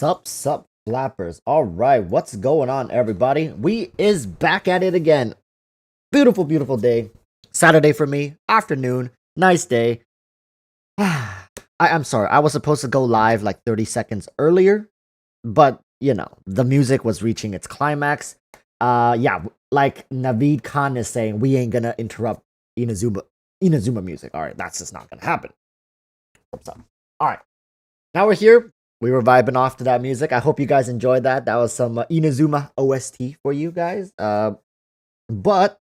Sup, flappers. All right, what's going on, everybody? We is back at it again. Beautiful day. Saturday for me. Afternoon. Nice day. I'm sorry. I was supposed to go live like 30 seconds earlier, but the music was reaching its climax. Yeah, like Naveed Khan is saying, we ain't gonna interrupt Inazuma music. All right, that's just not gonna happen. All right, now we're here. We were vibing off to that music. I hope you guys enjoyed that. That was some Inazuma OST for you guys. But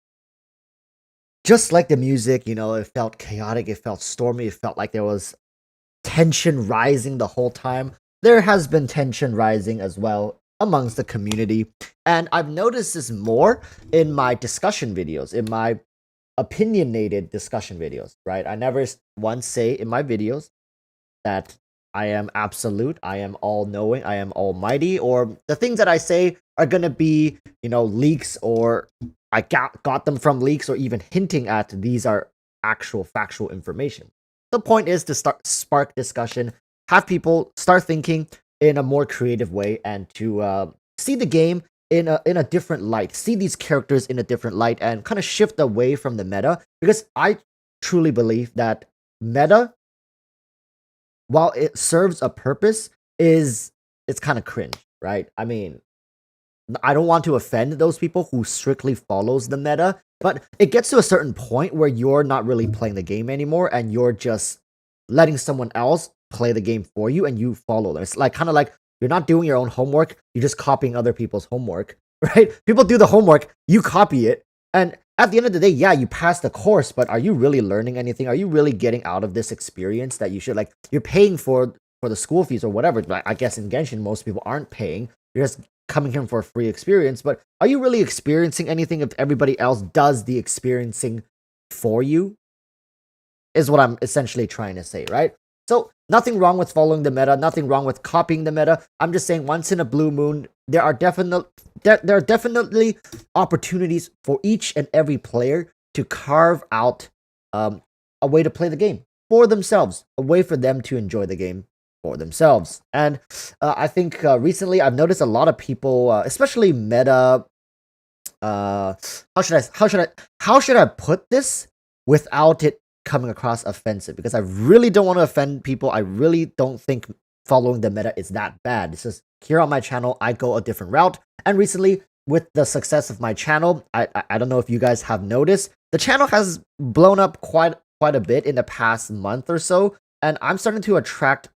just like the music, it felt chaotic, it felt stormy, it felt like there was tension rising the whole time. There has been tension rising as well amongst the community. And I've noticed this more in my discussion videos, in my opinionated discussion videos, right? I never once say in my videos that I am absolute, I am all-knowing, I am almighty, or the things that I say are gonna be, leaks, or I got them from leaks, or even hinting at these are actual factual information. The point is to spark discussion, have people start thinking in a more creative way, and to see the game in a different light, see these characters in a different light, and kind of shift away from the meta, because I truly believe that meta, while it serves a purpose, it's kind of cringe, right? I mean, I don't want to offend those people who strictly follows the meta, but it gets to a certain point where you're not really playing the game anymore, and you're just letting someone else play the game for you, and you follow them. It's kind of like you're not doing your own homework, you're just copying other people's homework, right? People do the homework, you copy it, and at the end of the day, yeah, you pass the course, but are you really learning anything? Are you really getting out of this experience that you should? Like, you're paying for the school fees or whatever. But I guess in Genshin, most people aren't paying. You're just coming here for a free experience. But are you really experiencing anything if everybody else does the experiencing for you? Is what I'm essentially trying to say, right? So, nothing wrong with following the meta, nothing wrong with copying the meta. I'm just saying, once in a blue moon, there are definitely opportunities for each and every player to carve out a way to play the game for themselves, a way for them to enjoy the game for themselves. And I think recently I've noticed a lot of people, especially meta. How should I put this without it coming across offensive? Because I really don't want to offend people. I really don't think following the meta is that bad. It's just here on my channel, I go a different route. And recently, with the success of my channel, I don't know if you guys have noticed, the channel has blown up quite a bit in the past month or so, and I'm starting to attract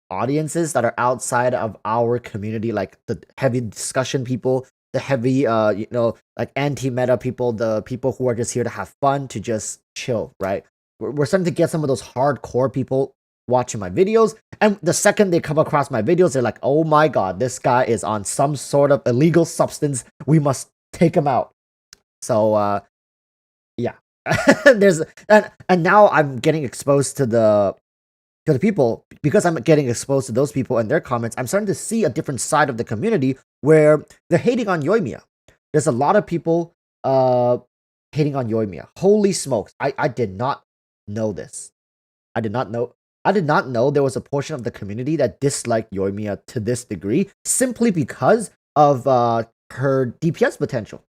audiences that are outside of our community, like the heavy discussion people, the heavy like anti-meta people, the people who are just here to have fun, to just chill, right? We're starting to get some of those hardcore people watching my videos, and the second they come across my videos, they're like, oh my god, this guy is on some sort of illegal substance, we must take him out. So yeah. There's and now I'm getting exposed to the people. Because I'm getting exposed to those people and their comments, I'm starting to see a different side of the community where they're hating on Yoimiya. There's a lot of people hating on Yoimiya. Holy smokes, I did not know this. I did not know there was a portion of the community that disliked Yoimiya to this degree, simply because of her DPS potential.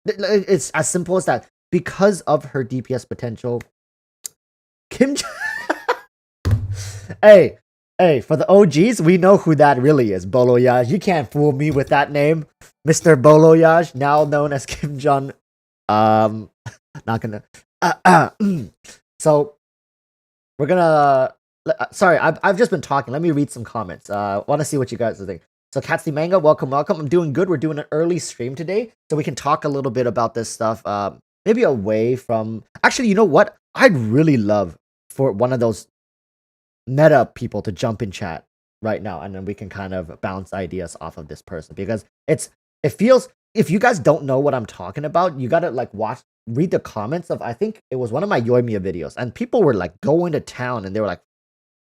It's as simple as that. Because of her DPS potential, Hey, for the OGs, we know who that really is. Boloyaj. You can't fool me with that name. Mr. Boloyaj, now known as Kim Jong. Not gonna. So, we're gonna. Sorry, I've just been talking. Let me read some comments. Want to see what you guys think. So, Katsi Manga, welcome. I'm doing good. We're doing an early stream today, so we can talk a little bit about this stuff. Maybe away from. Actually, you know what? I'd really love for one of those meta people to jump in chat right now, and then we can kind of bounce ideas off of this person, because it feels, if you guys don't know what I'm talking about, you gotta read the comments of, I think it was one of my Yoimiya videos, and people were like going to town, and they were like,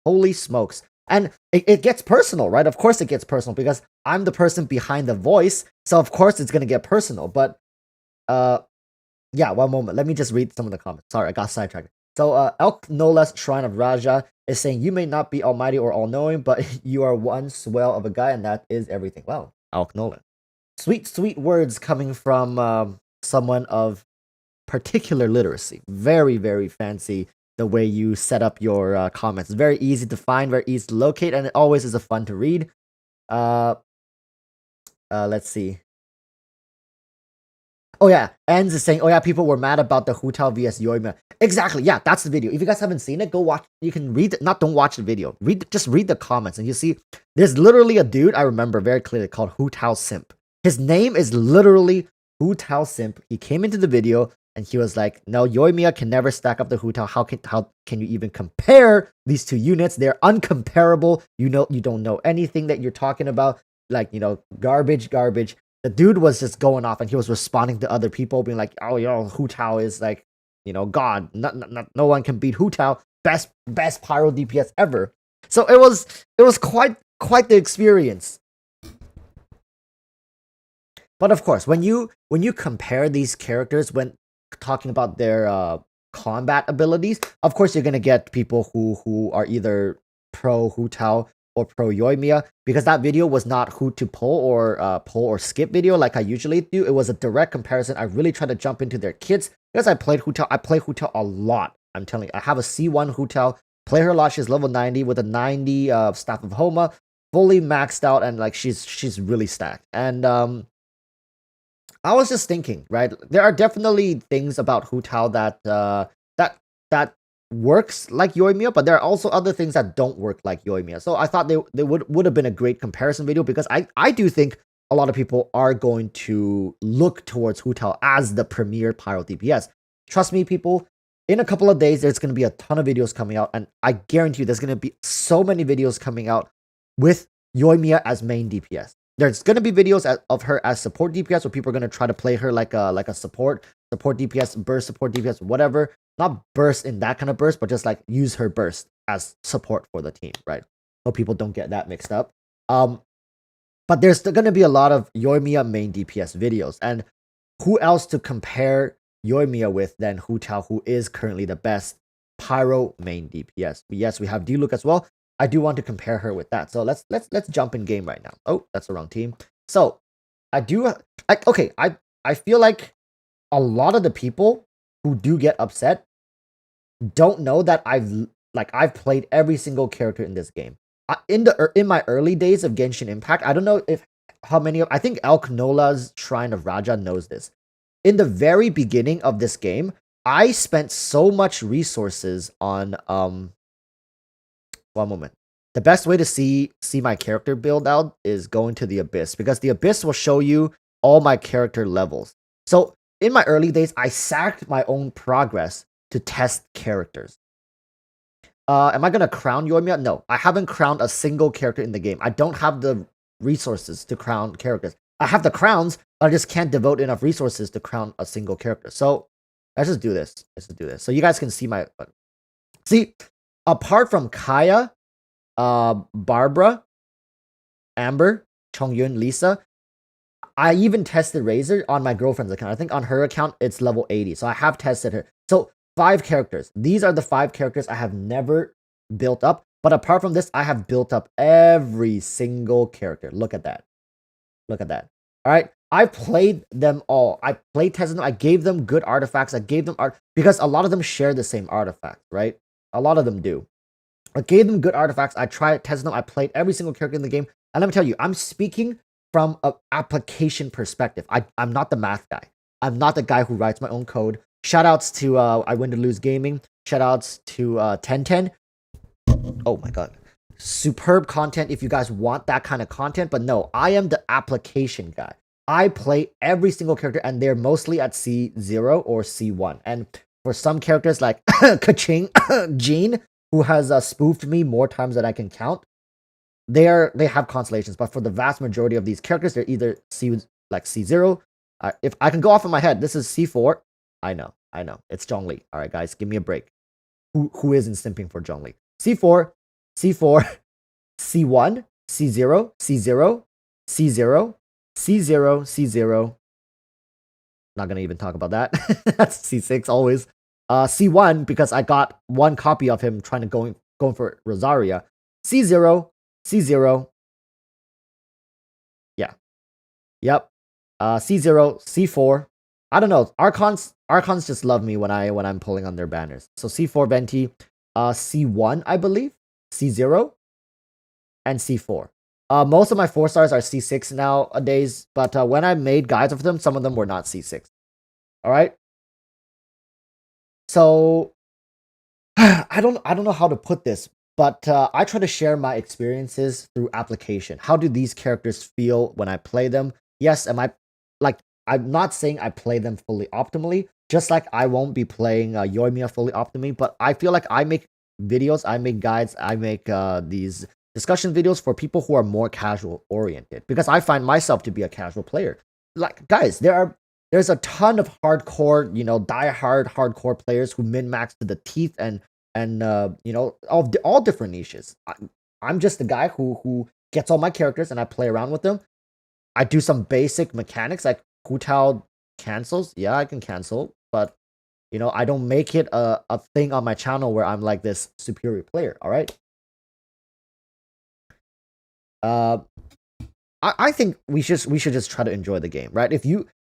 holy smokes. And it gets personal, right? Of course it gets personal, because I'm the person behind the voice, so of course it's gonna get personal. But yeah, one moment, let me just read some of the comments. Sorry, I got sidetracked. So Elk No Less Shrine of Raja is saying you may not be almighty or all-knowing, but you are one swell of a guy, and that is everything. Wow, Elk No Less. Sweet, sweet words coming from someone of particular literacy. Very, very fancy the way you set up your comments. It's very easy to find, very easy to locate, and it always is a fun to read. Let's see. Oh yeah, Ends is saying, oh yeah, people were mad about the Hu Tao vs Yoimiya. Exactly, yeah, that's the video. If you guys haven't seen it, go watch. You can read it. Don't watch the video. Just read the comments, and you see there's literally a dude I remember very clearly called Hu Tao Simp. His name is literally Hu Tao Simp. He came into the video and he was like, no, Yoimiya can never stack up the Hu Tao. How can you even compare these two units? They're uncomparable. You don't know anything that you're talking about. Like, garbage. The dude was just going off, and he was responding to other people, being like, "Oh, Hu Tao is like, God. No one can beat Hu Tao. Best pyro DPS ever." So it was quite the experience. But of course, when you compare these characters when talking about their combat abilities, of course you're gonna get people who are either pro Hu Tao or pro Yoimiya, because that video was not who to pull or skip video like I usually do. It was a direct comparison. I really tried to jump into their kits because I played Hu Tao. I play Hu Tao a lot. I'm telling you, I have a C1 Hu Tao. Play her a lot. She's level 90 with a 90 Staff of Homa, fully maxed out, and like she's really stacked. And I was just thinking, right? There are definitely things about Hu Tao that works like Yoimiya, but there are also other things that don't work like Yoimiya. So I thought they would have been a great comparison video, because I do think a lot of people are going to look towards Hu Tao as the premier pyro DPS. Trust me, people, in a couple of days, there's going to be a ton of videos coming out, and I guarantee you there's going to be so many videos coming out with Yoimiya as main DPS. There's going to be videos of her as support DPS, where people are going to try to play her like a support DPS, burst support DPS, whatever. Not burst in that kind of burst, but just like use her burst as support for the team, right? So people don't get that mixed up. But there's going to be a lot of Yoimiya main DPS videos, and who else to compare Yoimiya with than Hu Tao, who is currently the best pyro main DPS. Yes, we have D-Look as well. I do want to compare her with that. So let's jump in game right now. Oh, that's the wrong team. So I feel like a lot of the people who do get upset don't know that I've played every single character in this game. In my early days of Genshin Impact, I don't know I think Elk Nola's Shrine of Raja knows this. In the very beginning of this game, I spent so much resources on one moment. The best way to see my character build out is going to the Abyss, because the Abyss will show you all my character levels. So in my early days, I sacked my own progress to test characters. Am I going to crown Yoimiya? No, I haven't crowned a single character in the game. I don't have the resources to crown characters. I have the crowns, but I just can't devote enough resources to crown a single character. So let's just do this. So you guys can see apart from Kaya, Barbara, Amber, Chongyun, Lisa, I even tested Razor on my girlfriend's account. I think on her account, it's level 80. So I have tested her. So 5 characters. These are the 5 characters I have never built up. But apart from this, I have built up every single character. Look at that. All right. I played them all. I played tested them. I gave them good artifacts. I gave them art because a lot of them share the same artifact, right? A lot of them do. I gave them good artifacts. I tried testing them. I played every single character in the game. And let me tell you, I'm speaking from an application perspective. I'm not the math guy. I'm not the guy who writes my own code. Shoutouts to I Win to Lose Gaming. Shoutouts to 1010. Oh my god. Superb content if you guys want that kind of content. But no, I am the application guy. I play every single character, and they're mostly at C0 or C1. And for some characters like Kaching, Jean, who has spoofed me more times than I can count, they have constellations. But for the vast majority of these characters, they're either C0. If I can go off in my head, this is C4. I know. It's Zhongli. All right, guys, give me a break. Who isn't simping for Zhongli? C4, C1, C0, C0, C0, C0. Not gonna even talk about that. That's C6 always. C1 because I got one copy of him trying to going for Rosaria. C0, C0. Yeah. Yep. C0, C4. I don't know. Archons just love me when I'm pulling on their banners. So C4 Venti, C1, I believe, C0, and C4. Most of my 4 stars are C6 nowadays, but when I made guides of them, some of them were not C6. All right. So I don't know how to put this, but I try to share my experiences through application. How do these characters feel when I play them? Yes, I'm not saying I play them fully optimally, just like I won't be playing Yoimiya fully optimally, but I feel like I make videos, I make guides, I make these discussion videos for people who are more casual oriented because I find myself to be a casual player. Like, guys, there's a ton of hardcore, die-hard hardcore players who min-max to the teeth and all different niches. I'm just the guy who gets all my characters and I play around with them. I do some basic mechanics like Hutao cancels. Yeah, I can cancel, but I don't make it a thing on my channel where I'm like this superior player. All right. I think we should just try to enjoy the game, right?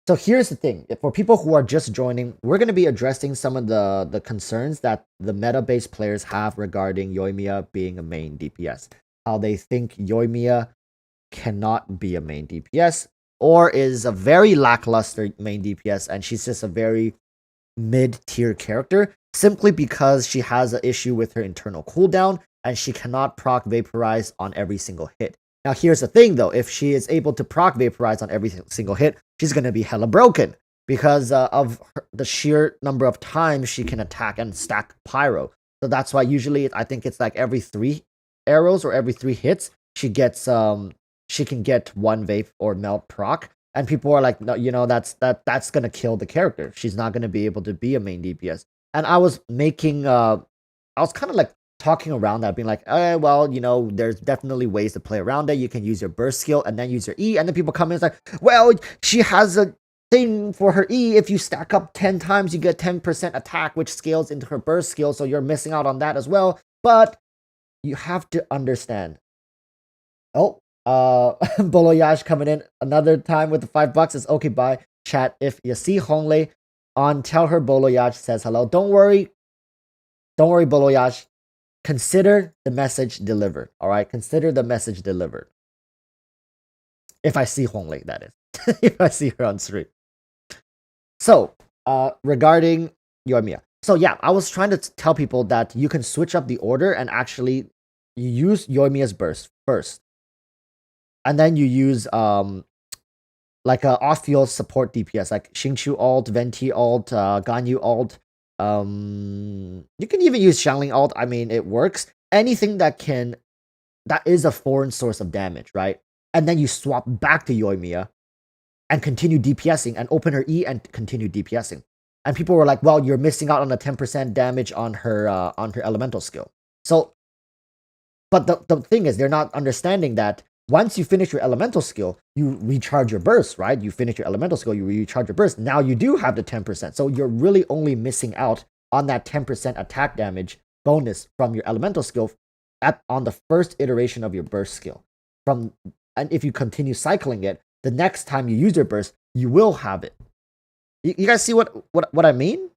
So here's the thing. For people who are just joining, we're going to be addressing some of the concerns that the meta-based players have regarding Yoimiya being a main DPS. How they think Yoimiya cannot be a main DPS or is a very lackluster main DPS and she's just a very mid-tier character simply because she has an issue with her internal cooldown and she cannot proc vaporize on every single hit. Now, here's the thing, though. If she is able to proc vaporize on every single hit, she's going to be hella broken because of the sheer number of times she can attack and stack pyro. So that's why usually I think it's like every 3 arrows or every 3 hits, she can get 1 vape or melt proc. And people are like, no, that's going to kill the character. She's not going to be able to be a main DPS. And I was kind of like talking around that, being like, well, there's definitely ways to play around it. You can use your burst skill and then use your E. And then people come in and it's like, well, she has a thing for her E. If you stack up 10 times, you get 10% attack, which scales into her burst skill. So you're missing out on that as well. But you have to understand. Oh, Boloyash coming in another time with the $5. It's okay, bye. Chat, if you see Honglei on, tell her Boloyash says hello. Don't worry, Boloyash. Consider the message delivered. All right, consider the message delivered. If I see Honglei, that is. If I see her on stream. So, regarding Yoimiya. So yeah, I was trying to tell people that you can switch up the order and actually use Yoimiya's burst first. And then you use like a off-field support DPS, like Xingqiu ult, Venti ult, Ganyu ult. You can even use Xiangling ult. I mean, it works. Anything that is a foreign source of damage, right? And then you swap back to Yoimiya and continue DPSing and open her E and continue DPSing. And people were like, well, you're missing out on the 10% damage on her elemental skill. So, but the thing is, they're not understanding that once you finish your elemental skill, you recharge your burst, right? You finish your elemental skill, you recharge your burst. Now you do have the 10%. So you're really only missing out on that 10% attack damage bonus from your elemental skill on the first iteration of your burst skill. And if you continue cycling it, the next time you use your burst, you will have it. You guys see what I mean?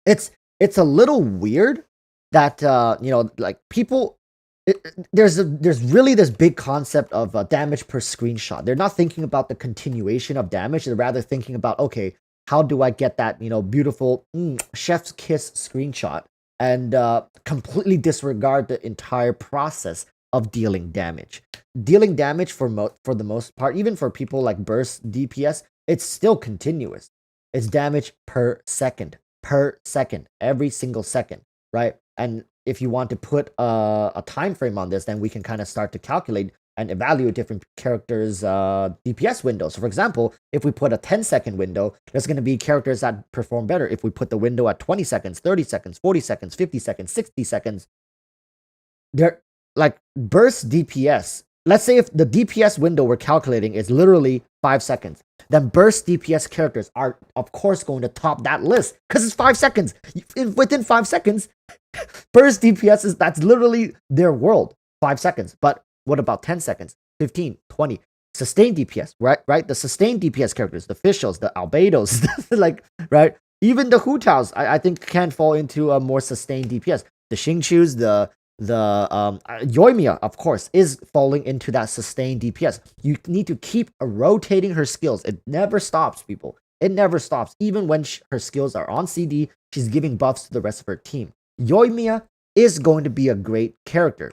It's a little weird that like people. There's really this big concept of damage per screenshot. They're not thinking about the continuation of damage. They're rather thinking about, okay, how do I get that beautiful chef's kiss screenshot and completely disregard the entire process of dealing damage. Dealing damage for the most part, even for people like burst DPS, it's still continuous. It's damage per second, every single second, right? And if you want to put a time frame on this, then we can kind of start to calculate and evaluate different characters' DPS windows. So for example, if we put a 10-second window, there's going to be characters that perform better. If we put the window at 20 seconds, 30 seconds, 40 seconds, 50 seconds, 60 seconds, they're like burst DPS. Let's say if the DPS window we're calculating is literally 5 seconds. then burst DPS characters are of course going to top that list because it's 5 seconds. Within 5 seconds, burst DPS that's literally their world. 5 seconds. But what about 10 seconds, 15, 20? Sustained DPS, right? The sustained DPS characters, the Fischls, the Albedos, like, right? Even the Hu Taos, I think can fall into a more sustained DPS. The Xingqius, the Yoimiya, of course, is falling into that sustained DPS. You need to keep rotating her skills. It never stops, people. It never stops. Even when her skills are on CD, she's giving buffs to the rest of her team. Yoimiya is going to be a great character.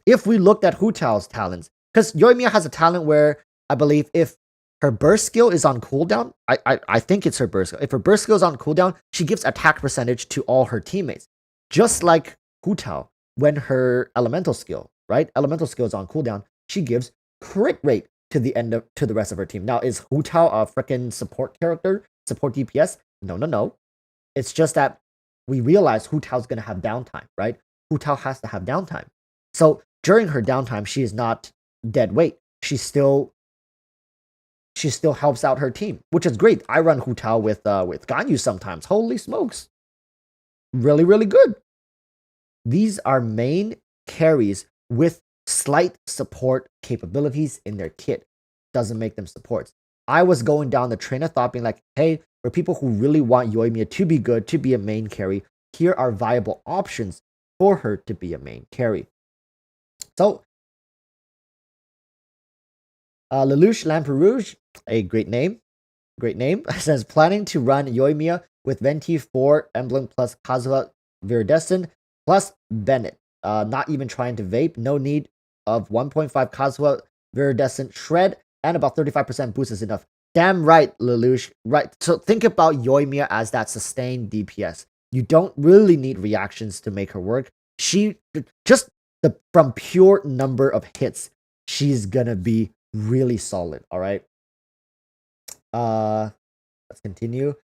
If we looked at Hu Tao's talents, because Yoimiya has a talent where I believe if her burst skill is on cooldown, I think it's her burst skill. If her burst skill is on cooldown, she gives attack percentage to all her teammates. Just like Hu Tao, when her elemental skill, right? Elemental skill is on cooldown, she gives crit rate to the rest of her team. Now, is Hu Tao a freaking support character? Support DPS? No. It's just that we realize Hu Tao's gonna have downtime, right? Hu Tao has to have downtime. So during her downtime, she is not dead weight. She still helps out her team, which is great. I run Hu Tao with Ganyu sometimes. Holy smokes. Really, really good. These are main carries with slight support capabilities in their kit. Doesn't make them supports. I was going down the train of thought being like, hey, for people who really want Yoimiya to be good, to be a main carry, here are viable options for her to be a main carry. So, Lelouch Lamperouge, a great name, says planning to run Yoimiya with Venti 4 Emblem plus Kazuha Viridescent plus Bennett. Not even trying to vape. No need of 1.5 Kazuha Viridescent Shred and about 35% boost is enough. Damn right, Lelouch. Right. So think about Yoimiya as that sustained DPS. You don't really need reactions to make her work. She just from pure number of hits, she's gonna be really solid. All right. Let's continue.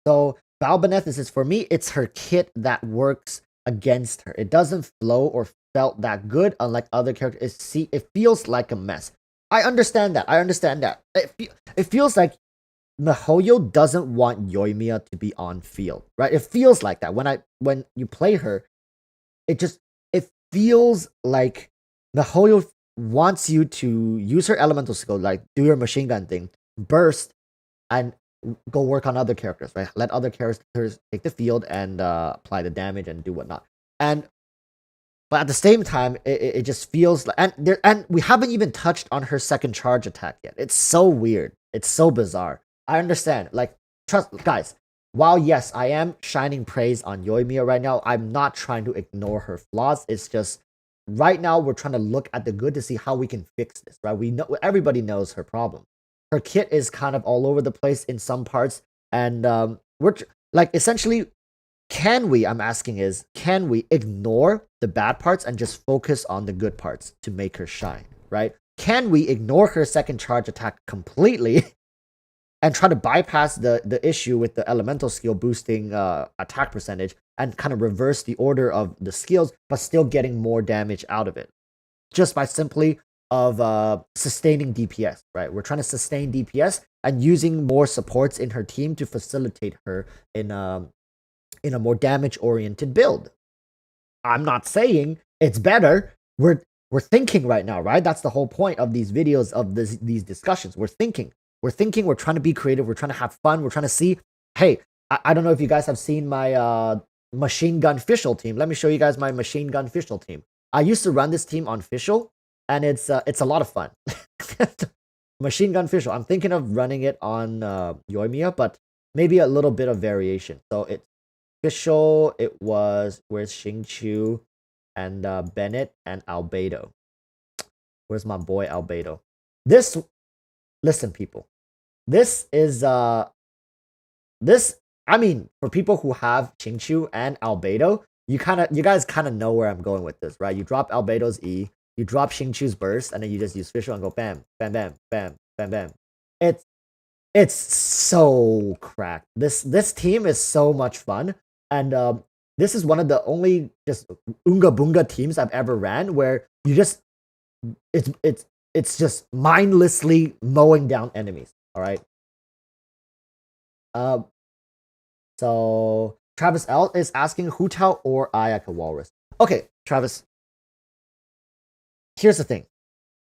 So Balbaneth, this is for me. It's her kit that works against her. It doesn't flow or felt that good, unlike other characters. It feels like a mess. I understand that. It feels like miHoYo doesn't want Yoimiya to be on field, right? It feels like that when you play her. It feels like miHoYo wants you to use her elemental skill, like do your machine gun thing, burst, and go work on other characters, right? Let other characters take the field and apply the damage and do whatnot. But at the same time, it just feels like, and we haven't even touched on her second charge attack yet. It's so weird. It's so bizarre. I understand. Like, trust, guys. While yes, I am shining praise on Yoimiya right now, I'm not trying to ignore her flaws. It's just right now we're trying to look at the good to see how we can fix this, right? We know everybody knows her problem. Her kit is kind of all over the place in some parts, and we're like essentially, can we ignore the bad parts and just focus on the good parts to make her shine, right? Can we ignore her second charge attack completely and try to bypass the issue with the elemental skill boosting attack percentage and kind of reverse the order of the skills, but still getting more damage out of it just by simply of sustaining DPS, right? We're trying to sustain DPS and using more supports in her team to facilitate her in a more damage-oriented build. I'm not saying it's better. We're thinking right now, right? That's the whole point of these videos, of these discussions. We're thinking. We're trying to be creative. We're trying to have fun. We're trying to see, hey, I don't know if you guys have seen my machine gun Fischl team. Let me show you guys my machine gun Fischl team. I used to run this team on Fischl, and it's a lot of fun. Machine gun Fischl. I'm thinking of running it on Yoimiya, but maybe a little bit of variation. So it's Fischl, it was, where's Xingqiu and Bennett and Albedo. Where's my boy Albedo? Listen, people. This is I mean, for people who have Xingqiu and Albedo, you guys kind of know where I'm going with this, right? You drop Albedo's E, you drop Xingqiu's burst, and then you just use Fischl and go bam, bam, bam, bam, bam, bam. It's so cracked. This team is so much fun. And this is one of the only just Unga Bunga teams I've ever ran where you just it's it's just mindlessly mowing down enemies. All right. So Travis L is asking Hu Tao or Ayaka Walrus. Okay, Travis. Here's the thing.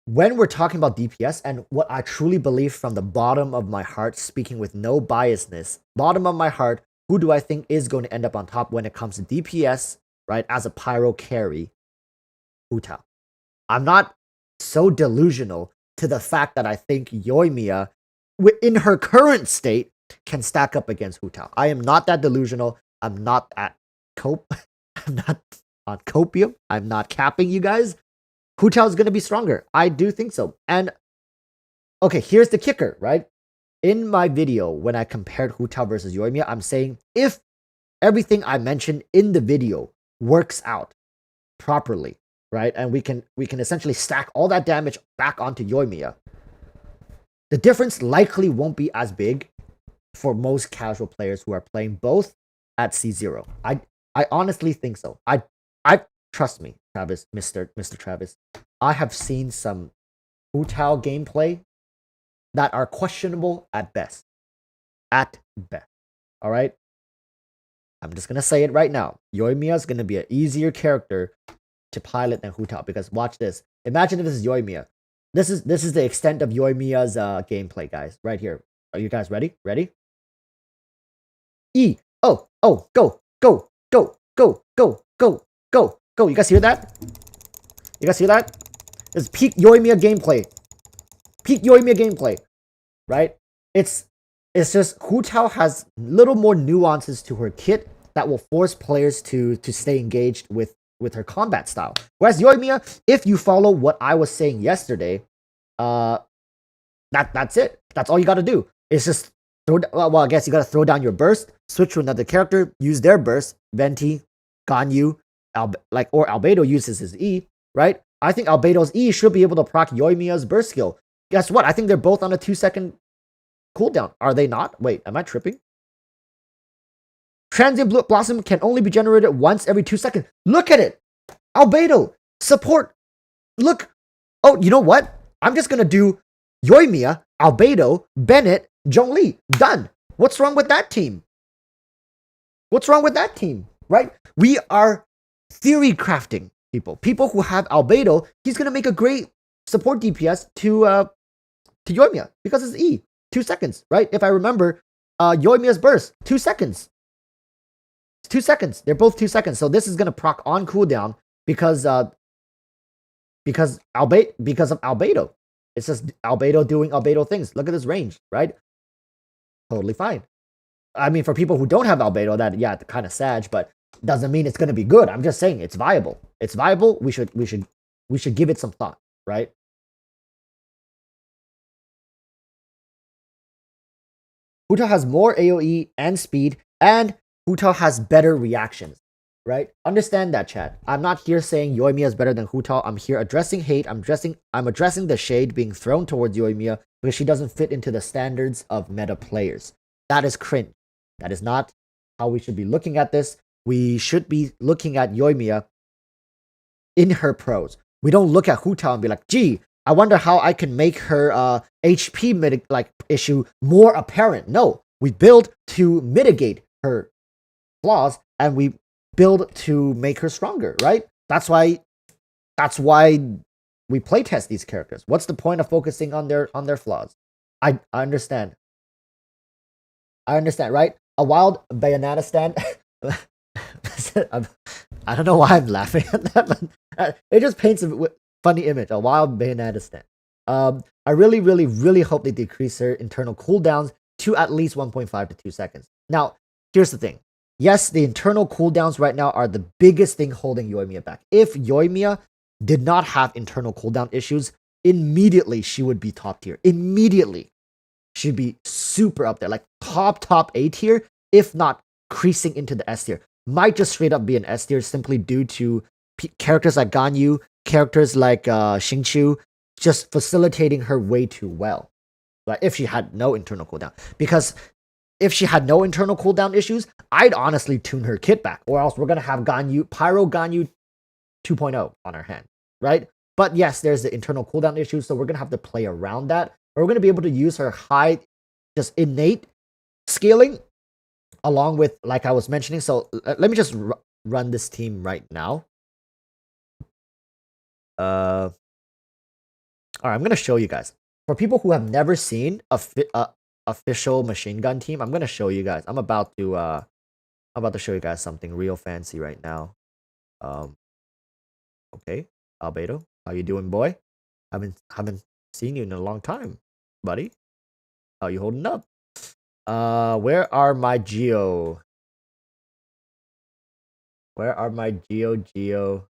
When we're talking about DPS and what I truly believe from the bottom of my heart, speaking with no biasness, bottom of my heart, who do I think is going to end up on top when it comes to DPS, right? As a pyro carry, Hu Tao. I'm not so delusional to the fact that I think Yoimiya, in her current state, can stack up against Hu Tao. I am not that delusional. I'm not at cope. I'm not on copium. I'm not capping you guys. Hu Tao is going to be stronger. I do think so. And okay, here's the kicker, right? In my video, when I compared Hu Tao versus Yoimiya, I'm saying if everything I mentioned in the video works out properly, right? And we can essentially stack all that damage back onto Yoimiya, the difference likely won't be as big for most casual players who are playing both at C0. I honestly think so. I trust me, Travis, Mr. Travis. I have seen some Hu Tao gameplay that are questionable at best. At best. All right? I'm just going to say it right now. Yoimiya is going to be an easier character to pilot than Hu Tao, because watch this. Imagine if this is Yoimiya. This is the extent of Yoimiya's gameplay, guys. Right here. Are you guys ready? Ready? E. Oh, go, go, go, go, go, go, go, go, go. You guys hear that? You guys hear that? This is peak Yoimiya gameplay. Peak Yoimiya gameplay. Right? It's just Hu Tao has little more nuances to her kit that will force players to stay engaged with her combat style. Whereas Yoimiya, if you follow what I was saying yesterday, that's it. That's all you gotta do. It's just well, I guess you gotta throw down your burst, switch to another character, use their burst, Venti, Ganyu, or Albedo uses his E, right? I think Albedo's E should be able to proc Yoimiya's burst skill. Guess what? I think they're both on a 2-second cooldown. Are they not? Wait, am I tripping? Transient Blossom can only be generated once every 2 seconds. Look at it! Albedo! Support! Look! Oh, you know what? I'm just gonna do Yoimiya, Albedo, Bennett, Zhongli. Done! What's wrong with that team? What's wrong with that team? Right? We are theory crafting people. People who have Albedo, he's gonna make a great support DPS to Yoimiya because it's E. 2 seconds, right? If I remember, Yoimiya's burst, 2 seconds. 2 seconds. They're both 2 seconds. So this is gonna proc on cooldown because of Albedo. It's just Albedo doing Albedo things. Look at this range, right? Totally fine. I mean, for people who don't have Albedo, that kind of sad, but doesn't mean it's gonna be good. I'm just saying it's viable. It's viable. We should give it some thought, right? Hu Tao has more AoE and speed, and Hu Tao has better reactions, right? Understand that, chat. I'm not here saying Yoimiya is better than Hu Tao. I'm here addressing hate. I'm addressing the shade being thrown towards Yoimiya because she doesn't fit into the standards of meta players. That is cringe. That is not how we should be looking at this. We should be looking at Yoimiya in her pros. We don't look at Hu Tao and be like, gee, I wonder how I can make her HP issue more apparent. No, we build to mitigate her flaws, and we build to make her stronger, right? That's why we playtest these characters. What's the point of focusing on their flaws? I understand. I understand, right? A wild Bayonetta stand. I don't know why I'm laughing at that, but it just paints a funny image. A wild Bayonetta stand. I really, really, really hope they decrease her internal cooldowns to at least 1.5 to 2 seconds. Now, here's the thing. Yes, the internal cooldowns right now are the biggest thing holding Yoimiya back. If Yoimiya did not have internal cooldown issues, immediately she would be top tier. Immediately. She'd be super up there. Like top A tier, if not creasing into the S tier. Might just straight up be an S tier simply due to characters like Ganyu, characters like Xingqiu, just facilitating her way too well. Like if she had no internal cooldown. Because if she had no internal cooldown issues, I'd honestly tune her kit back. Or else we're going to have Pyro Ganyu 2.0 on our hand. Right? But yes, there's the internal cooldown issue, so we're gonna have to play around that. Or we're gonna be able to use her high, just innate scaling, along with, like I was mentioning. So let me just run this team right now. All right, I'm gonna show you guys. For people who have never seen a official machine gun team, I'm gonna show you guys. I'm about to show you guys something real fancy right now. Okay, Albedo, how you doing, boy? Haven't seen you in a long time, buddy. How you holding up? Where are my Geo? Where are my Geo?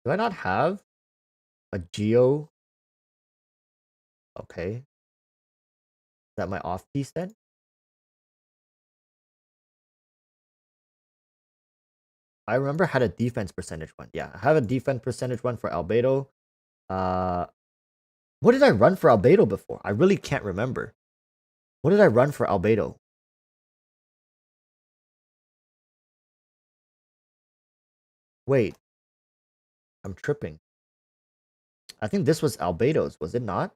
Do I not have a Geo? Okay. Is that my off piece then? I remember I had a defense percentage one. Yeah, I have a defense percentage one for Albedo. What did I run for Albedo before? I really can't remember. What did I run for Albedo? Wait, I'm tripping. I think this was Albedo's, was it not?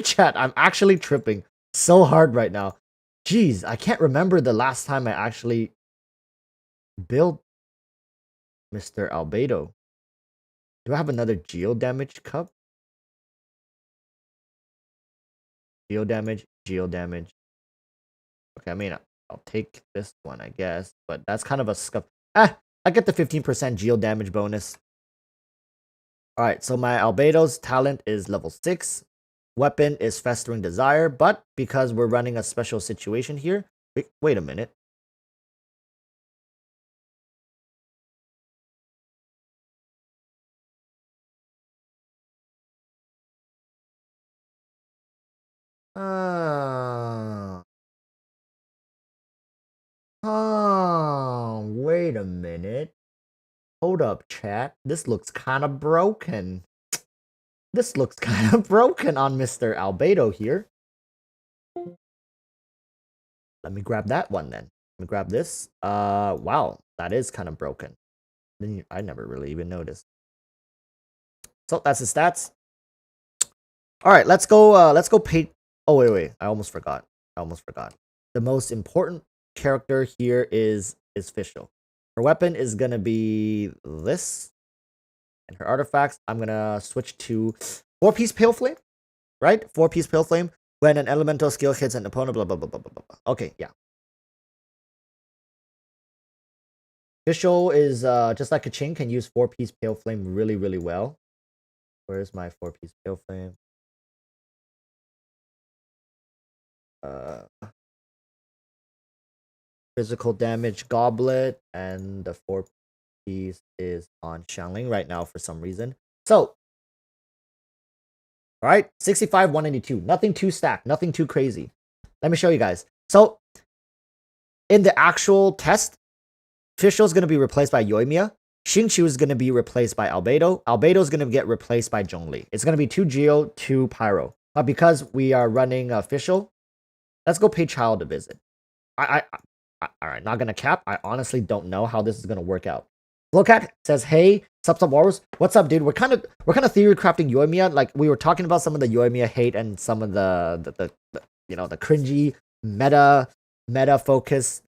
Chat, I'm actually tripping so hard right now. Jeez, I can't remember the last time I actually built Mr. Albedo. Do I have another geo damage cup? Geo damage. Okay, I mean, I'll take this one, I guess, but that's kind of a scuff. I get the 15% geo damage bonus. Alright, so my Albedo's talent is level 6. Weapon is Festering Desire, but because we're running a special situation here... Wait a minute. Wait a minute. Hold up, chat. This looks kind of broken. This looks kind of broken on Mr. Albedo here. Let me grab that one then. Let me grab this. Wow, that is kind of broken. I never really even noticed. So that's the stats. All right, let's go pay. Oh wait, I almost forgot. The most important character here is Fischl. Her weapon is gonna be this, and her artifacts. I'm gonna switch to 4-piece Pale Flame, right? 4-piece Pale Flame. When an elemental skill hits an opponent, blah blah blah blah blah blah. Okay, yeah. Fischl is just like a Ching, can use 4-piece Pale Flame really, really well. Where's my 4-piece Pale Flame? Physical damage Goblet, and the 4-piece is on Xiangling right now for some reason. So, all right, 65, 192. Nothing too stacked, nothing too crazy. Let me show you guys. So, in the actual test, Fischl is going to be replaced by Yoimiya. Xingqiu is going to be replaced by Albedo. Albedo is going to get replaced by Zhongli. It's going to be 2 Geo, 2 Pyro. But because we are running Fischl, let's go pay Child a visit. All right, not gonna cap. I honestly don't know how this is gonna work out. Flowcat says, "Hey, sup Wars, what's up, dude? We're kind of theory crafting Yoimiya. Like we were talking about some of the Yoimiya hate and some of the you know, the cringy meta focused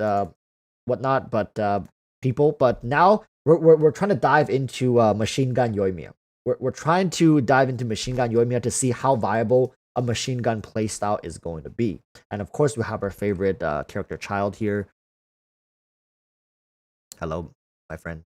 whatnot, but people. But now we're trying to dive into machine gun Yoimiya. We're trying to dive into machine gun Yoimiya to see how viable a machine gun playstyle is going to be. And of course, we have our favorite character Child here. Hello, my friend.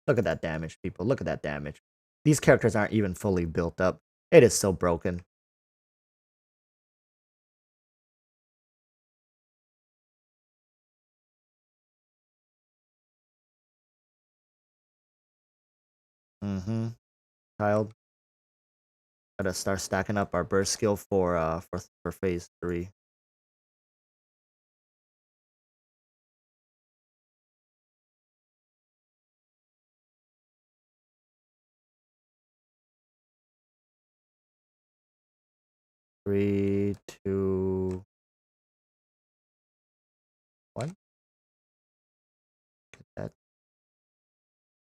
Look at that damage, people. Look at that damage. These characters aren't even fully built up. It is so broken. Child. Gotta start stacking up our burst skill for phase 3. 3, 2, 1. That.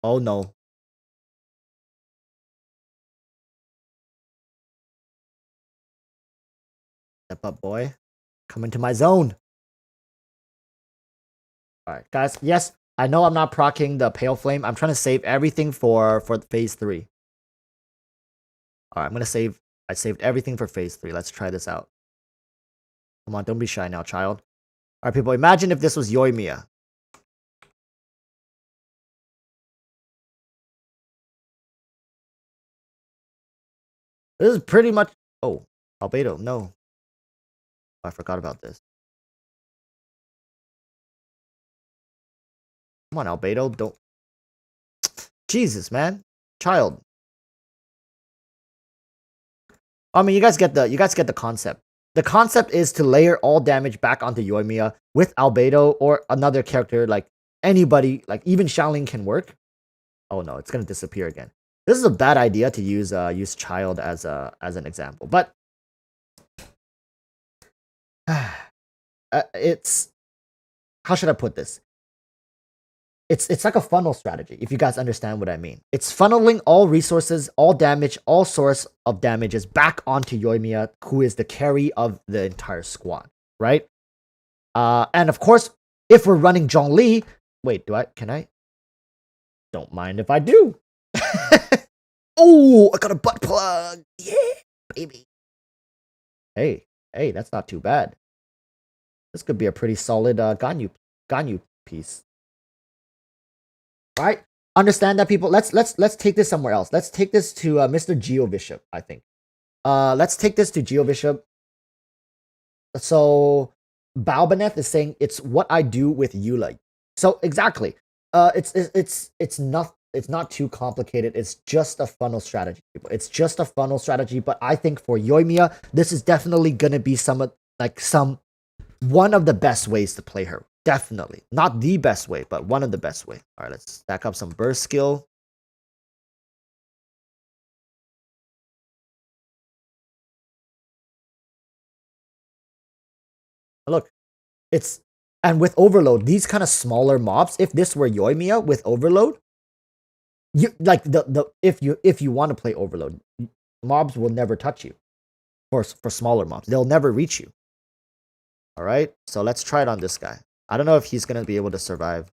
Oh no. Step up, boy. Come into my zone. Alright, guys. Yes, I know I'm not proccing the Pale Flame. I'm trying to save everything for phase 3. Alright, I'm gonna save. I saved everything for phase 3. Let's try this out. Come on, don't be shy now, child. Alright, people, imagine if this was Yoimiya. This is pretty much... Oh, Albedo, no. I forgot about this. Come on, Albedo, don't... Jesus, man. Child. I mean, you guys get the concept. The concept is to layer all damage back onto Yoimiya with Albedo or another character, like anybody, like even Shaolin can work. Oh no, it's gonna disappear again. This is a bad idea to use Child as an example, but it's, how should I put this? It's like a funnel strategy, if you guys understand what I mean. It's funneling all resources, all damage, all source of damages back onto Yoimiya, who is the carry of the entire squad, right? And of course, if we're running Zhongli, wait, can I? Don't mind if I do. Oh, I got a butt plug. Yeah, baby. Hey, that's not too bad. This could be a pretty solid Ganyu piece. Right? Understand that, people. Let's take this somewhere else. Let's take this to Mr. GeoBishop, I think. Let's take this to GeoBishop. So Balbaneth is saying it's what I do with Eula. So exactly. It's not too complicated. It's just a funnel strategy, people. It's just a funnel strategy, but I think for Yoimiya, this is definitely gonna be one of the best ways to play her. Definitely. Not the best way, but one of the best way. Alright, let's stack up some burst skill. Look, and with overload, these kind of smaller mobs, if this were Yoimiya with overload, you like if you want to play overload, mobs will never touch you. For smaller mobs, they'll never reach you. All right, so let's try it on this guy. I don't know if he's gonna be able to survive.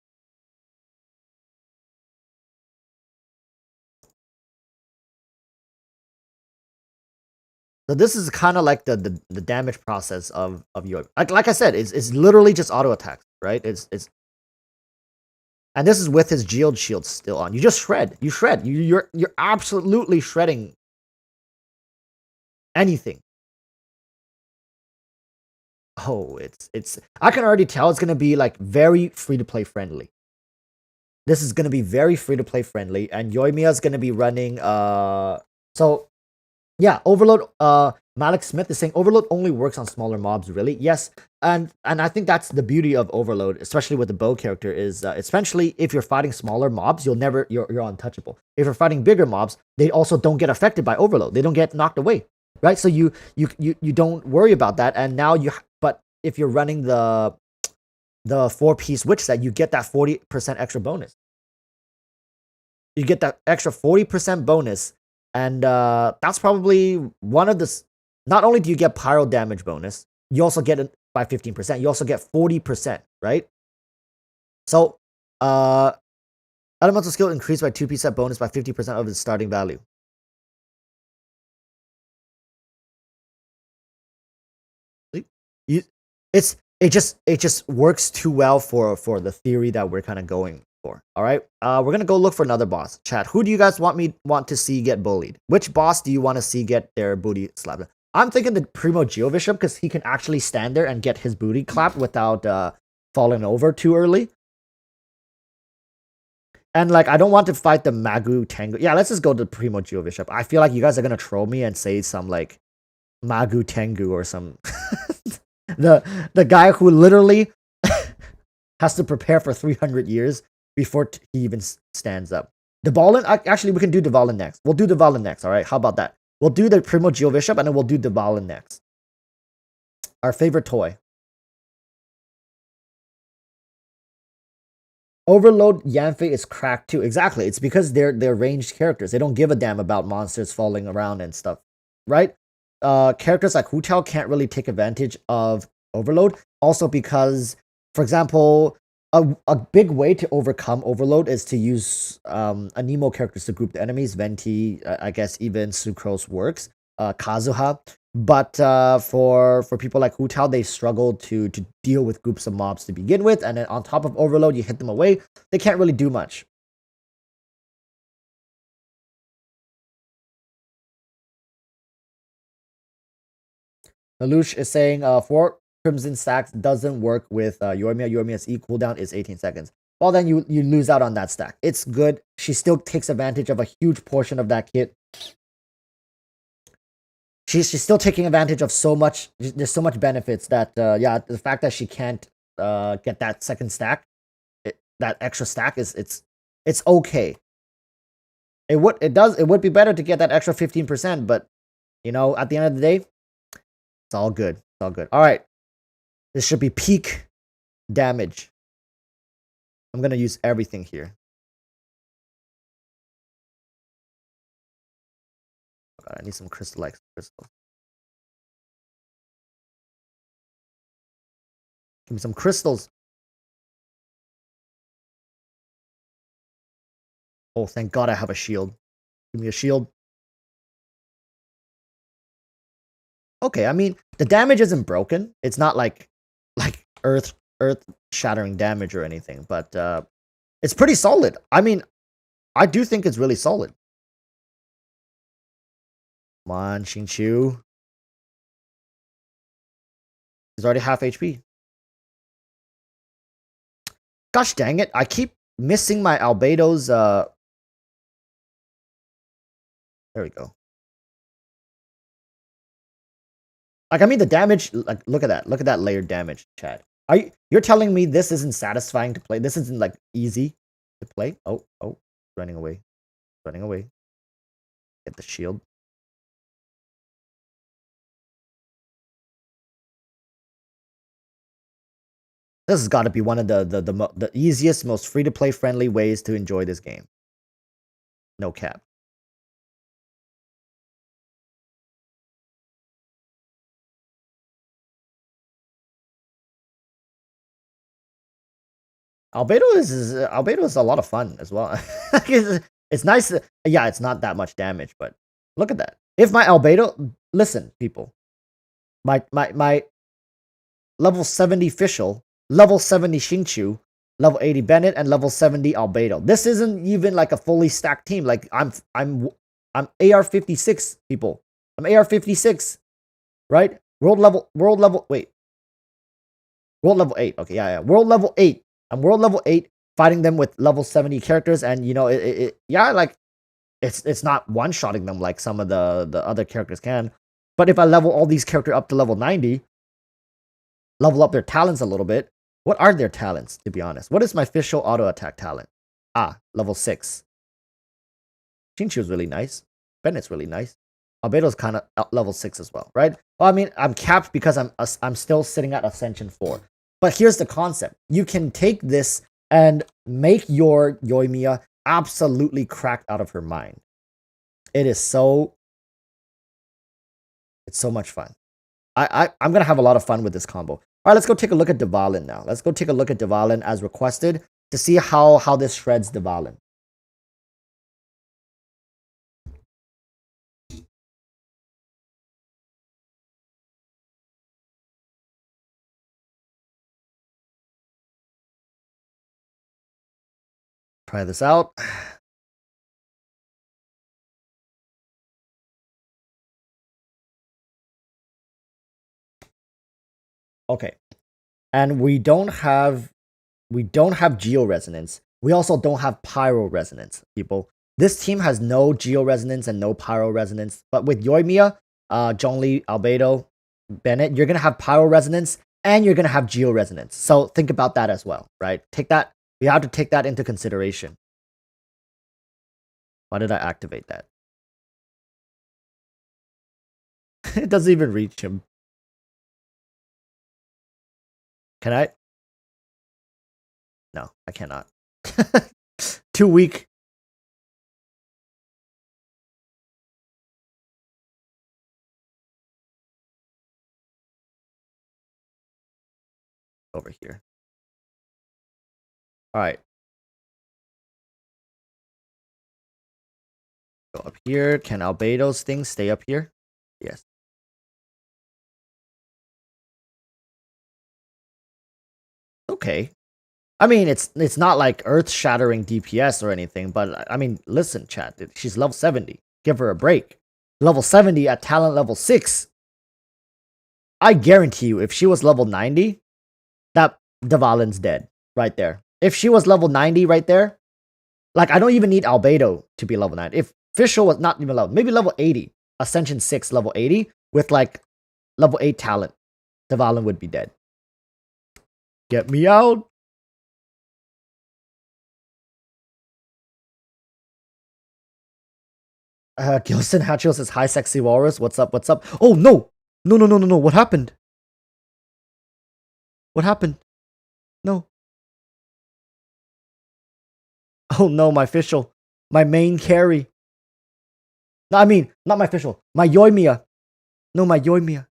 So this is kind of like the damage process of your, like I said, it's literally just auto attacks, right? It's and this is with his Geode Shield still on. You just shred. You're absolutely shredding anything. Oh, it's I can already tell it's gonna be like very free to play friendly. This is gonna be very free to play friendly, and Yoimiya is gonna be running so yeah, Overload. Malik Smith is saying Overload only works on smaller mobs, really. Yes, and I think that's the beauty of Overload, especially with the bow character, is especially if you're fighting smaller mobs, you're untouchable. If you're fighting bigger mobs, they also don't get affected by Overload. They don't get knocked away, right? So you don't worry about that. And now but if you're running the 4-piece witch set, you get that 40% extra bonus. You get that extra 40% bonus. And that's probably one of the... Not only do you get pyro damage bonus, you also get it by 15%. You also get 40%, right? So, elemental skill increased by 2% bonus by 50% of its starting value. It just works too well for the theory that we're kind of going for. All right, we're gonna go look for another boss. Chat, who do you guys want to see get bullied? Which boss do you want to see get their booty slapped? I'm thinking the Primo GeoBishop, because he can actually stand there and get his booty clapped without falling over too early. And like, I don't want to fight the Magu Tengu. Yeah, let's just go to Primo GeoBishop. I feel like you guys are gonna troll me and say some like Magu Tengu or some the guy who literally has to prepare for 300 years before he even stands up. Violin, actually, we can do the Violin next. We'll do the Violin next, all right? How about that? We'll do the Primo GeoBishop, and then we'll do the Violin next. Our favorite toy. Overload Yanfei is cracked too. Exactly. It's because they're ranged characters. They don't give a damn about monsters falling around and stuff, right? Characters like Hu Tao can't really take advantage of Overload. Also because, for example, a big way to overcome Overload is to use Anemo characters to group the enemies. Venti, I guess even Sucrose works. Kazuha. But for people like Hu Tao, they struggle to deal with groups of mobs to begin with, and then on top of Overload, you hit them away. They can't really do much. Lelouch is saying, for Crimson Stacks doesn't work with Yoimiya. Yoimiya's E cooldown is 18 seconds. Well, then you lose out on that stack. It's good. She still takes advantage of a huge portion of that kit. She's still taking advantage of so much. There's so much benefits that yeah, the fact that she can't get that second stack, that extra stack it's okay. It would be better to get that extra 15%, but you know, at the end of the day, it's all good. It's all good. All right, this should be peak damage. I'm gonna use everything here. God, I need some crystal. Give me some crystals. Oh, thank God I have a shield. Give me a shield. Okay, I mean, the damage isn't broken. It's not like earth shattering damage or anything, but it's pretty solid. I mean, I do think it's really solid. Come on, Xingqiu. He's already half HP. Gosh dang it, I keep missing my Albedo's there we go. Like, I mean, the damage, like, look at that. Look at that layered damage, chat. You're telling me this isn't satisfying to play? This isn't, like, easy to play? Oh, running away. Running away. Get the shield. This has got to be one of the easiest, most free-to-play friendly ways to enjoy this game. No cap. Albedo is a lot of fun as well. It's nice. Yeah, it's not that much damage, but look at that. If my Albedo, listen, people, my level 70 Fischl, level 70 Xingqiu, level 80 Bennett, and level 70 Albedo. This isn't even like a fully stacked team. Like I'm AR 56 people. I'm AR 56, right? World level. Wait, world level 8. Okay, yeah. World level 8. I'm world level 8 fighting them with level 70 characters, and you know, yeah, like it's not one-shotting them like some of the other characters can. But if I level all these characters up to level 90, level up their talents a little bit. What are their talents, to be honest? What is my official auto attack talent? Level 6. Xingqiu's really nice. Bennett's really nice. Albedo's kind of level 6 as well, right? Well, I mean, I'm capped because I'm still sitting at Ascension 4. But here's the concept. You can take this and make your Yoimiya absolutely cracked out of her mind. It's so much fun. I'm gonna have a lot of fun with this combo. All right, let's go take a look at Violin now. Let's go take a look at Violin as requested to see how this shreds Violin. Try this out. Okay, and we don't have Geo Resonance. We also don't have Pyro Resonance, people. This team has no Geo Resonance and no Pyro Resonance. But with Yoimiya, Zhongli, Albedo, Bennett, you're gonna have Pyro Resonance and you're gonna have Geo Resonance. So think about that as well, right? We have to take that into consideration. Why did I activate that? It doesn't even reach him. Can I? No, I cannot. Too weak. Over here. Alright. Go up here. Can Albedo's thing stay up here? Yes. Okay. I mean, it's not like earth-shattering DPS or anything, but I mean, listen, chat. She's level 70. Give her a break. Level 70 at talent level 6. I guarantee you, if she was level 90, that Violins dead right there. If she was level 90 right there, like, I don't even need Albedo to be level 9. If Fischl was not even level, maybe level 80, Ascension 6, level 80, with like level 8 talent, Violin would be dead. Get me out. Gilson Hatchel says, hi, sexy walrus. What's up? What's up? Oh, no. No. What happened? What happened? No. Oh, no, my Fischl. My main carry. No, I mean, not my Fischl. My Yoimiya. No, my Yoimiya.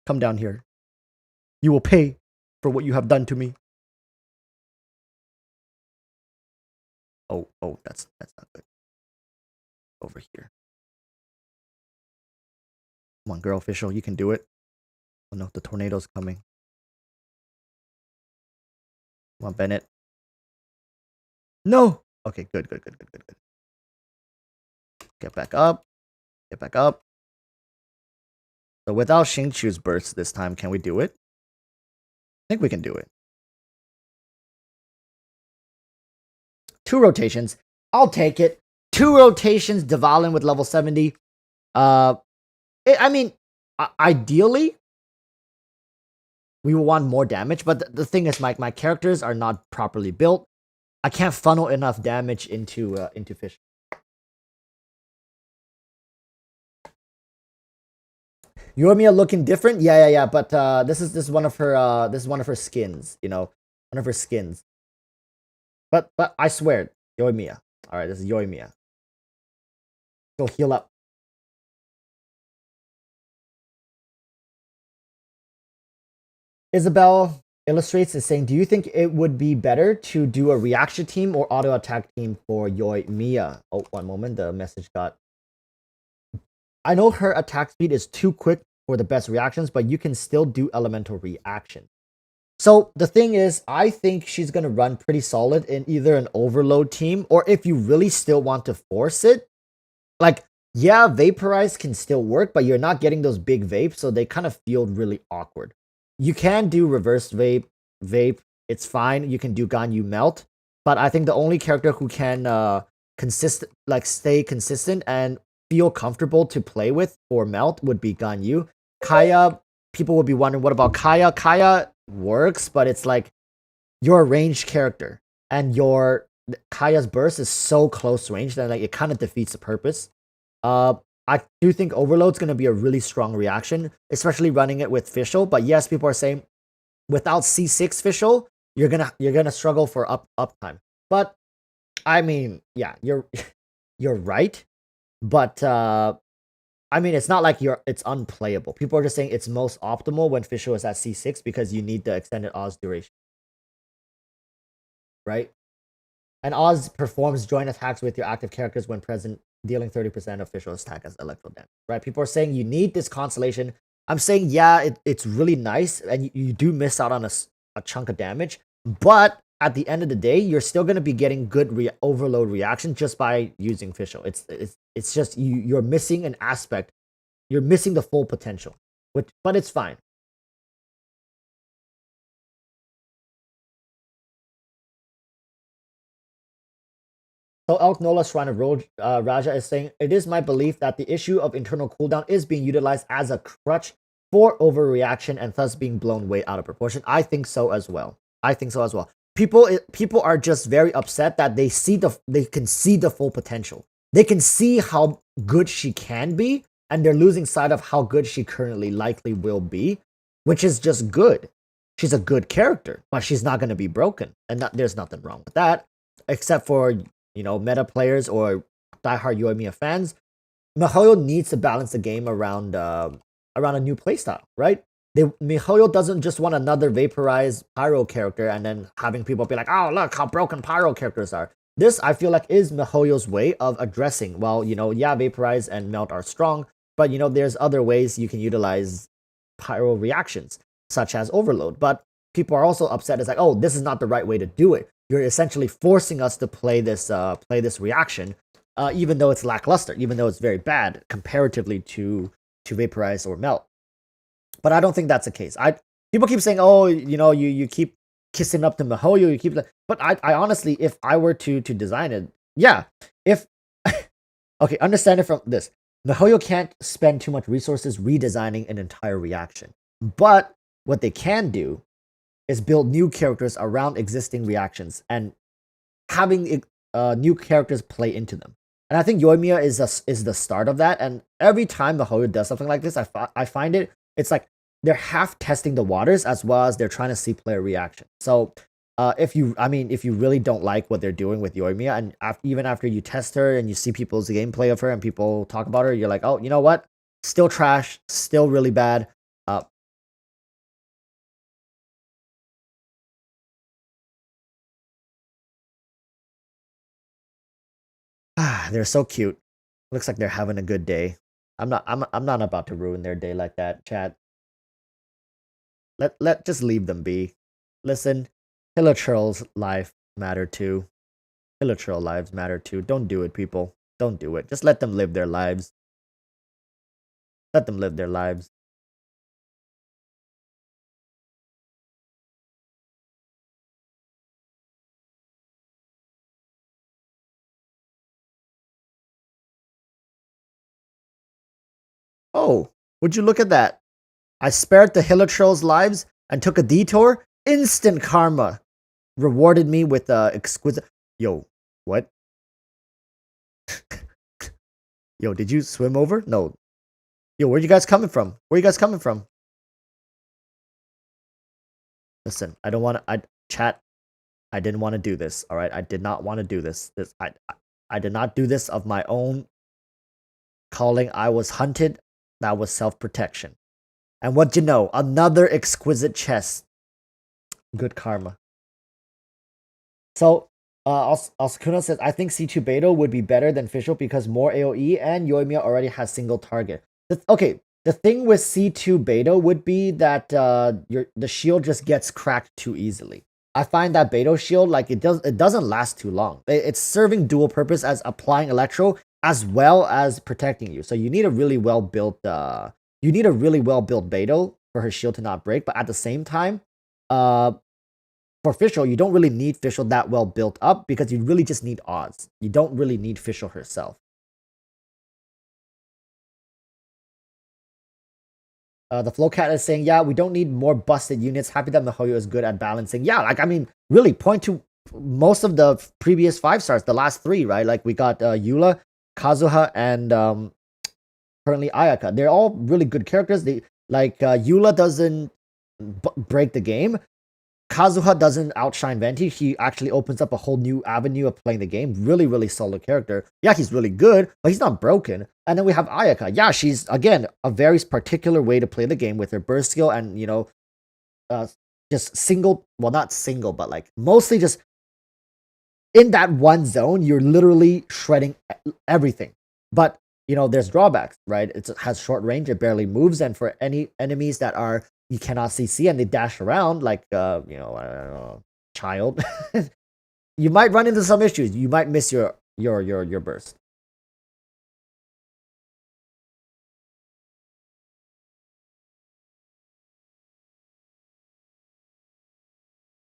Come down here. You will pay for what you have done to me. Oh, that's not good. Over here. Come on, girl, official, you can do it. Oh no, the tornado's coming. Come on, Bennett. No! Okay, good. Get back up. Get back up. So without Xingqiu's burst this time, can we do it? I think we can do it. 2 rotations. I'll take it. 2 rotations, Violin with level 70. I mean, ideally, we will want more damage, but the thing is, my characters are not properly built. I can't funnel enough damage into Fish. Yoimiya looking different? Yeah. But this is one of her skins, you know, one of her skins. But I swear, Yoimiya. All right, this is Yoimiya. Go heal up. Isabel Illustrates is saying, do you think it would be better to do a reaction team or auto attack team for Yoimiya? Oh, one moment, the message got. I know her attack speed is too quick for the best reactions, but you can still do elemental reaction. So the thing is, I think she's going to run pretty solid in either an overload team, or if you really still want to force it, like, yeah, vaporize can still work, but you're not getting those big vapes, so they kind of feel really awkward. You can do reverse vape, it's fine. You can do Ganyu melt, but I think the only character who can stay consistent and feel comfortable to play with for melt would be Ganyu. Kaya, people would be wondering, what about Kaya? Kaya works, but it's like, you're a ranged character, and Kaya's burst is so close range that like it kind of defeats the purpose. I do think Overload's going to be a really strong reaction, especially running it with Fischl. But yes, people are saying without C6 Fischl, you're gonna struggle for uptime. But I mean, yeah, you're right. But I mean, it's not like it's unplayable. People are just saying it's most optimal when Fischl is at C6 because you need the extended Oz duration, right? And Oz performs joint attacks with your active characters when present, dealing 30% of Fischl's attack as electro damage, right? People are saying you need this constellation. I'm saying, yeah, it's really nice, and you do miss out on a chunk of damage, but at the end of the day, you're still going to be getting good overload reaction just by using Fischl. It's just you're missing an aspect. You're missing the full potential, but it's fine. So Elk Nola Shrine of Raja is saying, it is my belief that the issue of internal cooldown is being utilized as a crutch for overreaction and thus being blown way out of proportion. I think so as well. People are just very upset that they can see the full potential. They can see how good she can be, and they're losing sight of how good she currently likely will be, which is just good. she's a good character, but she's not gonna be broken, and there's nothing wrong with that, except for meta players or diehard Yoimiya fans. miHoYo needs to balance the game around a new playstyle, right? miHoYo doesn't just want another vaporized Pyro character and then having people be like, oh, look how broken Pyro characters are. This, I feel like, is miHoYo's way of addressing, well, yeah, vaporize and melt are strong, but, there's other ways you can utilize Pyro reactions, such as overload. But people are also upset. It's like, oh, this is not the right way to do it. You're essentially forcing us to play this reaction, even though it's lackluster, even though it's very bad comparatively to vaporize or melt. But I don't think that's the case. People keep saying, oh, you keep kissing up to miHoYo, you keep, but I honestly, if I were to design it, yeah, if okay, understand it from this. miHoYo can't spend too much resources redesigning an entire reaction. But what they can do is build new characters around existing reactions and having new characters play into them. And I think Yoimiya is the start of that. And every time miHoYo does something like this, I find it's like they're half testing the waters as well as they're trying to see player reaction. So if you really don't like what they're doing with Yoimiya, and even after you test her and you see people's gameplay of her and people talk about her, you're like, oh, you know what? Still trash, still really bad. They're so cute. Looks like they're having a good day. I'm not about to ruin their day like that, chat. Let just leave them be. Listen, Hilichurl's life matter too. Hilichurl lives matter too. Don't do it, people. Don't do it. Just let them live their lives. Let them live their lives. Oh, would you look at that? I spared the Hilichurl's lives and took a detour. Instant karma rewarded me with exquisite. Yo, what? Yo, did you swim over? No. Yo, where you guys coming from? Where you guys coming from? Listen, I don't want to. Chat. I didn't want to do this. All right, I did not want to do this. I did not do this of my own calling. I was hunted. That was self-protection. And what you know? Another exquisite chest. Good karma. So, Asakuna says, I think C2 Beto would be better than Fischl because more AoE and Yoimiya already has single target. Okay, the thing with C2 Beto would be that the shield just gets cracked too easily. I find that Beto shield, like, it doesn't last too long. It's serving dual purpose as applying electro as well as protecting you. So you need a really well built Beto for her shield to not break. But at the same time, for Fischl, you don't really need Fischl that well built up because you really just need Oz. You don't really need Fischl herself. The Flowcat is saying, yeah, we don't need more busted units. Happy that miHoYo is good at balancing. Yeah, like, I mean, really point to most of the previous 5 stars, the last 3, right? Like, we got Eula, Kazuha, and currently Ayaka. They're all really good characters. Eula doesn't break the game. Kazuha doesn't outshine Venti. He actually opens up a whole new avenue of playing the game. Really, really solid character. Yeah, he's really good, but he's not broken. And then we have Ayaka. Yeah, she's, again, a very particular way to play the game with her burst skill and, just single, well, not single, but like mostly just in that one zone, you're literally shredding everything. But, there's drawbacks, right? It has short range, it barely moves, and for any enemies that are you cannot CC and they dash around like I don't know, child, you might run into some issues. You might miss your burst.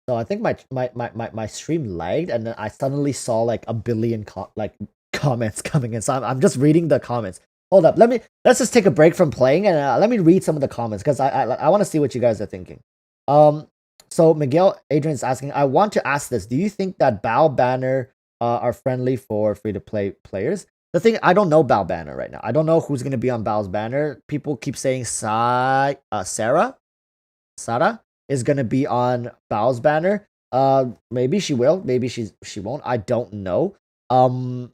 So I think my stream lagged, and then I suddenly saw like a billion comments coming in. So I'm just reading the comments. Hold up, let's just take a break from playing and let me read some of the comments because I want to see what you guys are thinking. So Miguel Adrian is asking, I want to ask this: do you think that Bao Banner are friendly for free to play players? The thing, I don't know Bao Banner right now. I don't know who's gonna be on Bao's banner. People keep saying Sarah. is gonna be on Bao's banner. Maybe she will, maybe she won't. I don't know. Um,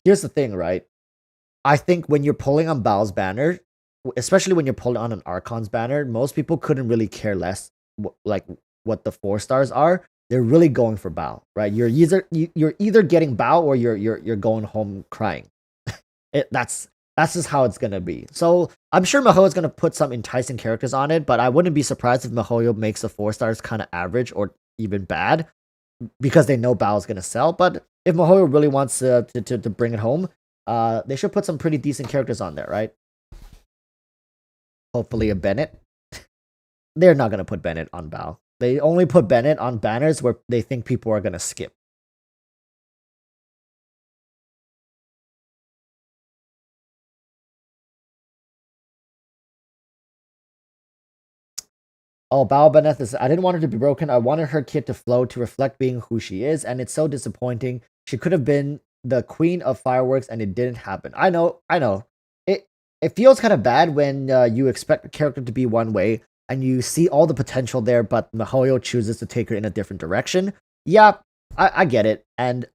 Here's the thing, right? I think when you're pulling on Bao's banner, especially when you're pulling on an Archon's banner, most people couldn't really care less like what the 4 stars are. They're really going for Bao, right? You're either getting Bao or you're going home crying. That's just how it's gonna be. So I'm sure Mihoyo is gonna put some enticing characters on it, but I wouldn't be surprised if Mihoyo makes the 4 stars kind of average or even bad because they know Bao is gonna sell. But if Mihoyo really wants to bring it home, they should put some pretty decent characters on there, right? Hopefully a Bennett. They're not gonna put Bennett on Bao. They only put Bennett on banners where they think people are gonna skip. Oh, Bao Bennett is. I didn't want her to be broken. I wanted her kit to flow to reflect being who she is, and it's so disappointing. She could have been the queen of fireworks, and it didn't happen. I know. It feels kind of bad when you expect a character to be one way and you see all the potential there, but Mihoyo chooses to take her in a different direction. Yeah, I get it, and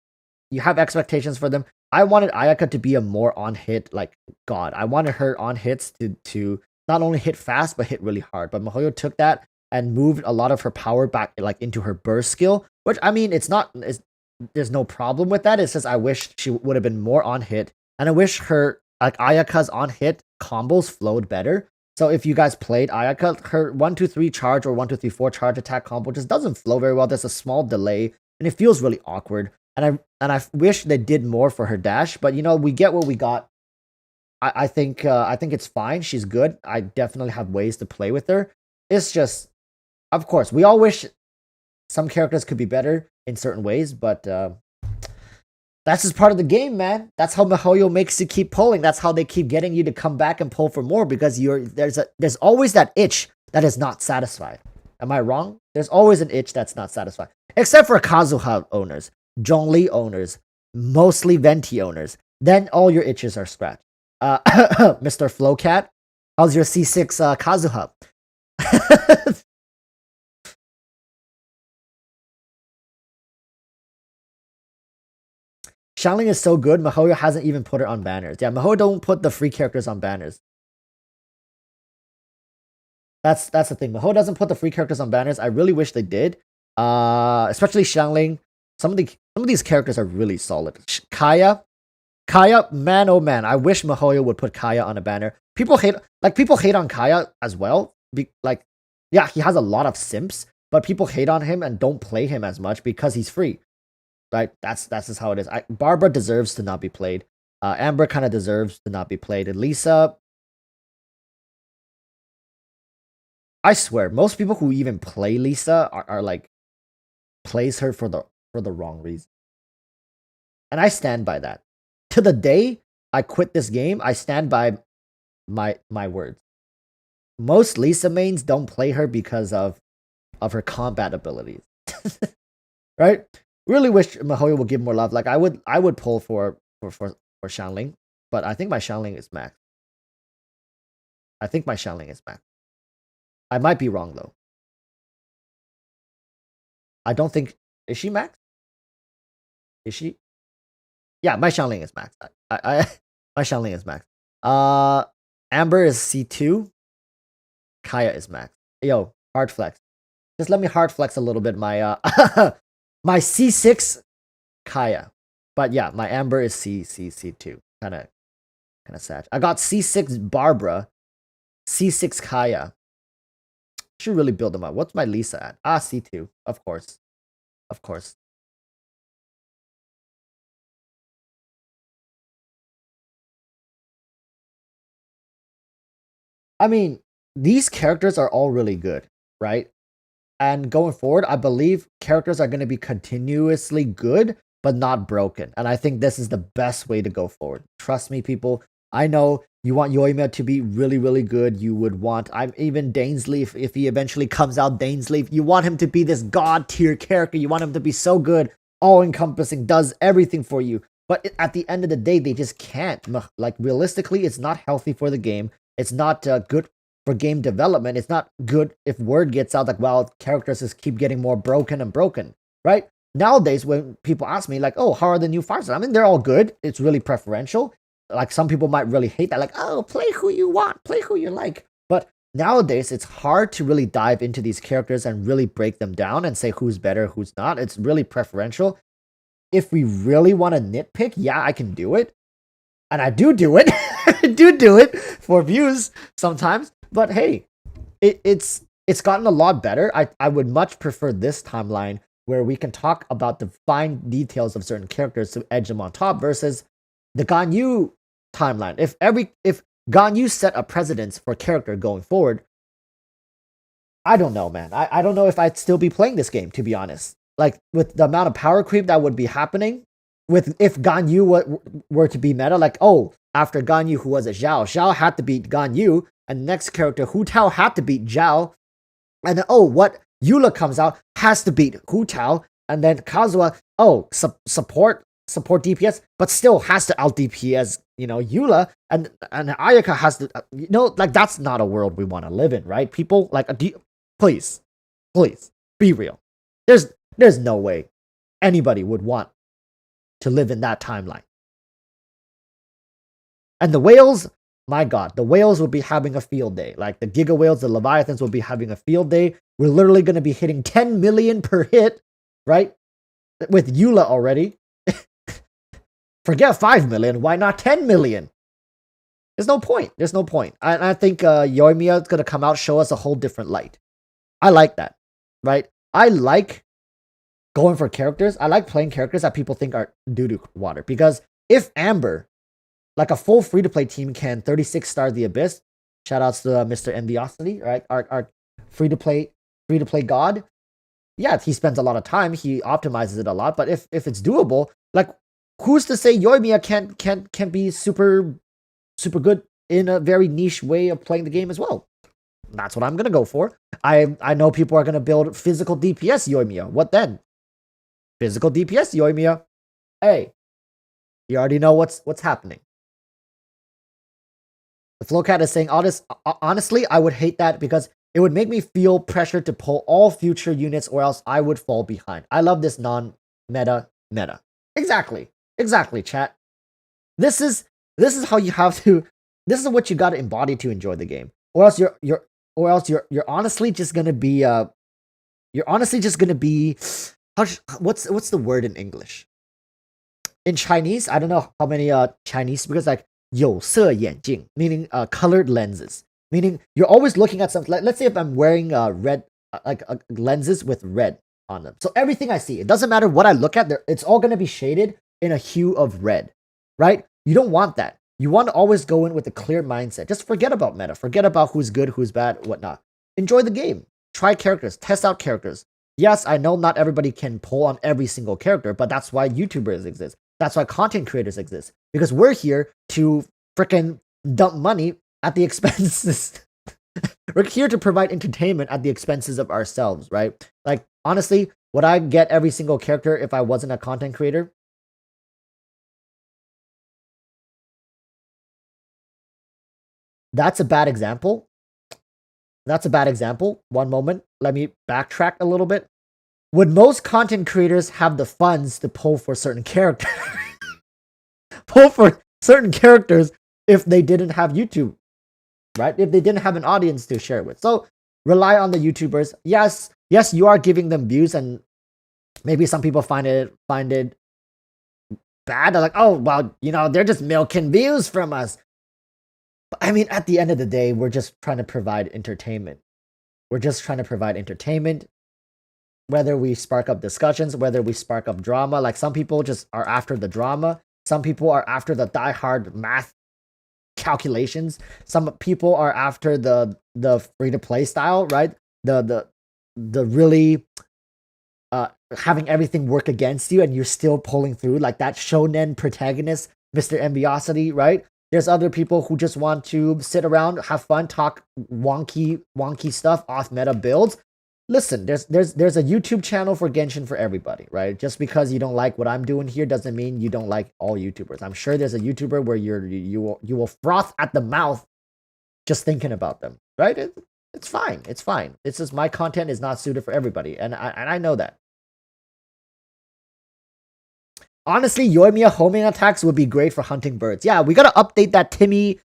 you have expectations for them. I wanted Ayaka to be a more on hit like god. I wanted her on hits to not only hit fast but hit really hard. But Mihoyo took that and moved a lot of her power back like into her burst skill, which I mean there's no problem with that. It's just I wish she would have been more on hit, and I wish her like Ayaka's on hit combos flowed better. So if you guys played Ayaka, her 1-2-3 charge or 1-2-3-4 charge attack combo just doesn't flow very well. There's a small delay and it feels really awkward. And I wish they did more for her dash, but you know, we get what we got. I think it's fine. She's good. I definitely have ways to play with her. It's just, of course, we all wish some characters could be better in certain ways, but that's just part of the game, man. That's how Mihoyo makes you keep pulling. That's how they keep getting you to come back and pull for more because there's always that itch that is not satisfied. Am I wrong? There's always an itch that's not satisfied. Except for Kazuha owners, Zhongli owners, mostly Venti owners. Then all your itches are scratched. Mr. Flowcat, how's your C6 Kazuha? Xiangling is so good, Mihoyo hasn't even put her on banners. Yeah, Mihoyo don't put the free characters on banners. That's the thing. Mihoyo doesn't put the free characters on banners. I really wish they did. Especially Xiangling. Some of these characters are really solid. Kaya, man, oh man, I wish Mihoyo would put Kaya on a banner. People hate on Kaya as well. Yeah, he has a lot of simps, but people hate on him and don't play him as much because he's free. Right? That's just how it is. Barbara deserves to not be played. Amber kind of deserves to not be played. And Lisa, I swear, most people who even play Lisa are like plays her for the wrong reason. And I stand by that. To the day I quit this game, I stand by my words. Most Lisa mains don't play her because of her combat abilities. Right? Really wish Mihoyo would give more love. Like I would pull for Xiangling, but I think my Xiangling is max. I think my Xiangling is max. I might be wrong though. I don't think is she max? Is she? Yeah, my Xiangling is max. I my Xiangling is max. Amber is C2. Kaya is max. Yo, hard flex. Just let me hard flex a little bit my my C6 Kaya. But yeah, my Amber is C2. Kind of sad. I got C6 Barbara, C6 Kaya. Should really build them up. What's my Lisa at? C2. Of course. Of course. I mean, these characters are all really good, right? And going forward, I believe characters are going to be continuously good, but not broken. And I think this is the best way to go forward. Trust me, people. I know you want Yoimiya to be really, really good. You would want, I'm even Dainsley, if he eventually comes out, Dainsley, you want him to be this god tier character. You want him to be so good, all encompassing, does everything for you. But at the end of the day, they just can't. Like, realistically, it's not healthy for the game. It's not good. for game development. It's not good if word gets out like, well, characters just keep getting more broken and broken, right? Nowadays, when people ask me like, oh, how are the new 5-star? I mean, they're all good. It's really preferential. Like some people might really hate that, like, oh, play who you want, play who you like. But nowadays, it's hard to really dive into these characters and really break them down and say who's better, who's not. It's really preferential. If we really want to nitpick, yeah, I can do it. And I do it. I do it for views sometimes. But hey, it's gotten a lot better. I would much prefer this timeline where we can talk about the fine details of certain characters to edge them on top versus the Ganyu timeline. If Ganyu set a precedence for character going forward, I don't know, man. I don't know if I'd still be playing this game, to be honest. Like, with the amount of power creep that would be happening, if Ganyu were to be meta, like, oh, after Ganyu, who was it? Zhao had to beat Ganyu, and the next character, Hu Tao, had to beat Zhao, and then, oh, what? Eula comes out, has to beat Hu Tao, and then Kazuha, oh, support DPS, but still has to out DPS, Eula, and Ayaka has to, like, that's not a world we want to live in, right? People, like, please, be real. There's no way anybody would want to live in that timeline. And the whales, my god, the whales will be having a field day. Like, the Giga Whales, the Leviathans will be having a field day. We're literally going to be hitting 10 million per hit, right? With Eula already. Forget 5 million, why not 10 million? There's no point. I think Yoimiya is going to come out, show us a whole different light. I like that, right? I like going for characters. I like playing characters that people think are doo-doo water. Because if Amber, like a full free-to-play team, can 36-star the Abyss, shoutouts to Mr. Enviosity, right? Our free-to-play god. Yeah, he spends a lot of time. He optimizes it a lot. But if it's doable, like, who's to say Yoimiya can't be super good in a very niche way of playing the game as well? That's what I'm gonna go for. I know people are gonna build physical DPS Yoimiya. What then? Physical DPS Yoimiya. Hey, you already know what's happening. The Flowcat is saying, honestly, I would hate that because it would make me feel pressure to pull all future units or else I would fall behind. I love this non-meta meta. Exactly, chat. This is how you have to. This is what you got to embody to enjoy the game, or else you're honestly just gonna be what's the word in English? In Chinese, I don't know how many Chinese speakers, like 有色眼镜, meaning colored lenses. Meaning you're always looking at something. Let's say if I'm wearing red, lenses with red on them. So everything I see, it doesn't matter what I look at, it's all gonna be shaded in a hue of red, right? You don't want that. You want to always go in with a clear mindset. Just forget about meta. Forget about who's good, who's bad, whatnot. Enjoy the game. Try characters. Test out characters. Yes, I know not everybody can pull on every single character, but that's why YouTubers exist. That's why content creators exist. Because we're here to freaking dump money at the expenses. We're here to provide entertainment at the expenses of ourselves, right? Like, honestly, would I get every single character if I wasn't a content creator? That's a bad example. One moment. Let me backtrack a little bit. Would most content creators have the funds to pull for certain characters? Pull for certain characters if they didn't have YouTube, right? If they didn't have an audience to share with. So rely on the YouTubers. Yes, you are giving them views, and maybe some people find it bad. They're like, oh, well, they're just milking views from us. But I mean, at the end of the day, we're just trying to provide entertainment. Whether we spark up discussions, whether we spark up drama. Like, some people just are after the drama. Some people are after the die-hard math calculations. Some people are after the free-to-play style, right? The really having everything work against you and you're still pulling through, like that shonen protagonist, Mr. Enviosity, right? There's other people who just want to sit around, have fun, talk wonky stuff, off-meta builds. Listen, there's a YouTube channel for Genshin for everybody, right? Just because you don't like what I'm doing here doesn't mean you don't like all YouTubers. I'm sure there's a YouTuber where you will froth at the mouth just thinking about them, right? It's fine. It's fine. It's just my content is not suited for everybody, and I know that. Honestly, Yoimiya homing attacks would be great for hunting birds. Yeah, we gotta update that Timmy,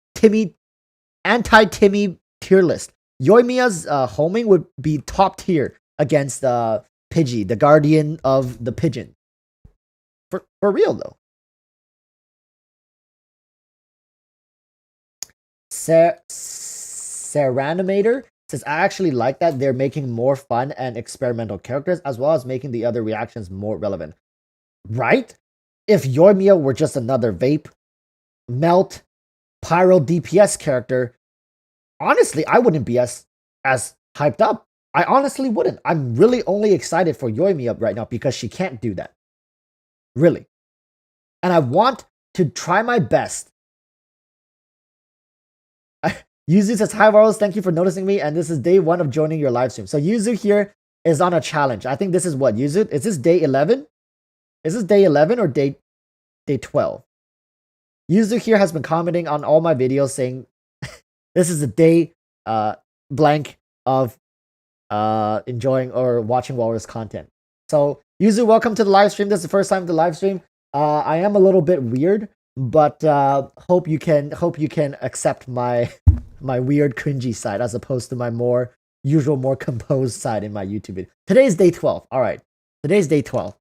anti-Timmy tier list. Yoimiya's homing would be top tier against Pidgey, the guardian of the pigeon. For real though. Seranimator says, I actually like that they're making more fun and experimental characters, as well as making the other reactions more relevant. Right? If Yoimiya were just another vape, melt, pyro DPS character, honestly, I wouldn't be as hyped up. I honestly wouldn't. I'm really only excited for Yoimiya right now because she can't do that. Really. And I want to try my best. Yuzu says, hi, Varlos. Thank you for noticing me. And this is day 1 of joining your live stream. So Yuzu here is on a challenge. I think this is what, Yuzu? Is this day 11? Is this day 11 or day 12? Yuzu here has been commenting on all my videos saying this is a day blank of enjoying or watching Walrus content. So Yuzu, welcome to the live stream. This is the first time to the live stream. I am a little bit weird, but hope you can accept my weird cringy side as opposed to my more usual, more composed side in my YouTube video. Today is day 12. All right, today's day 12.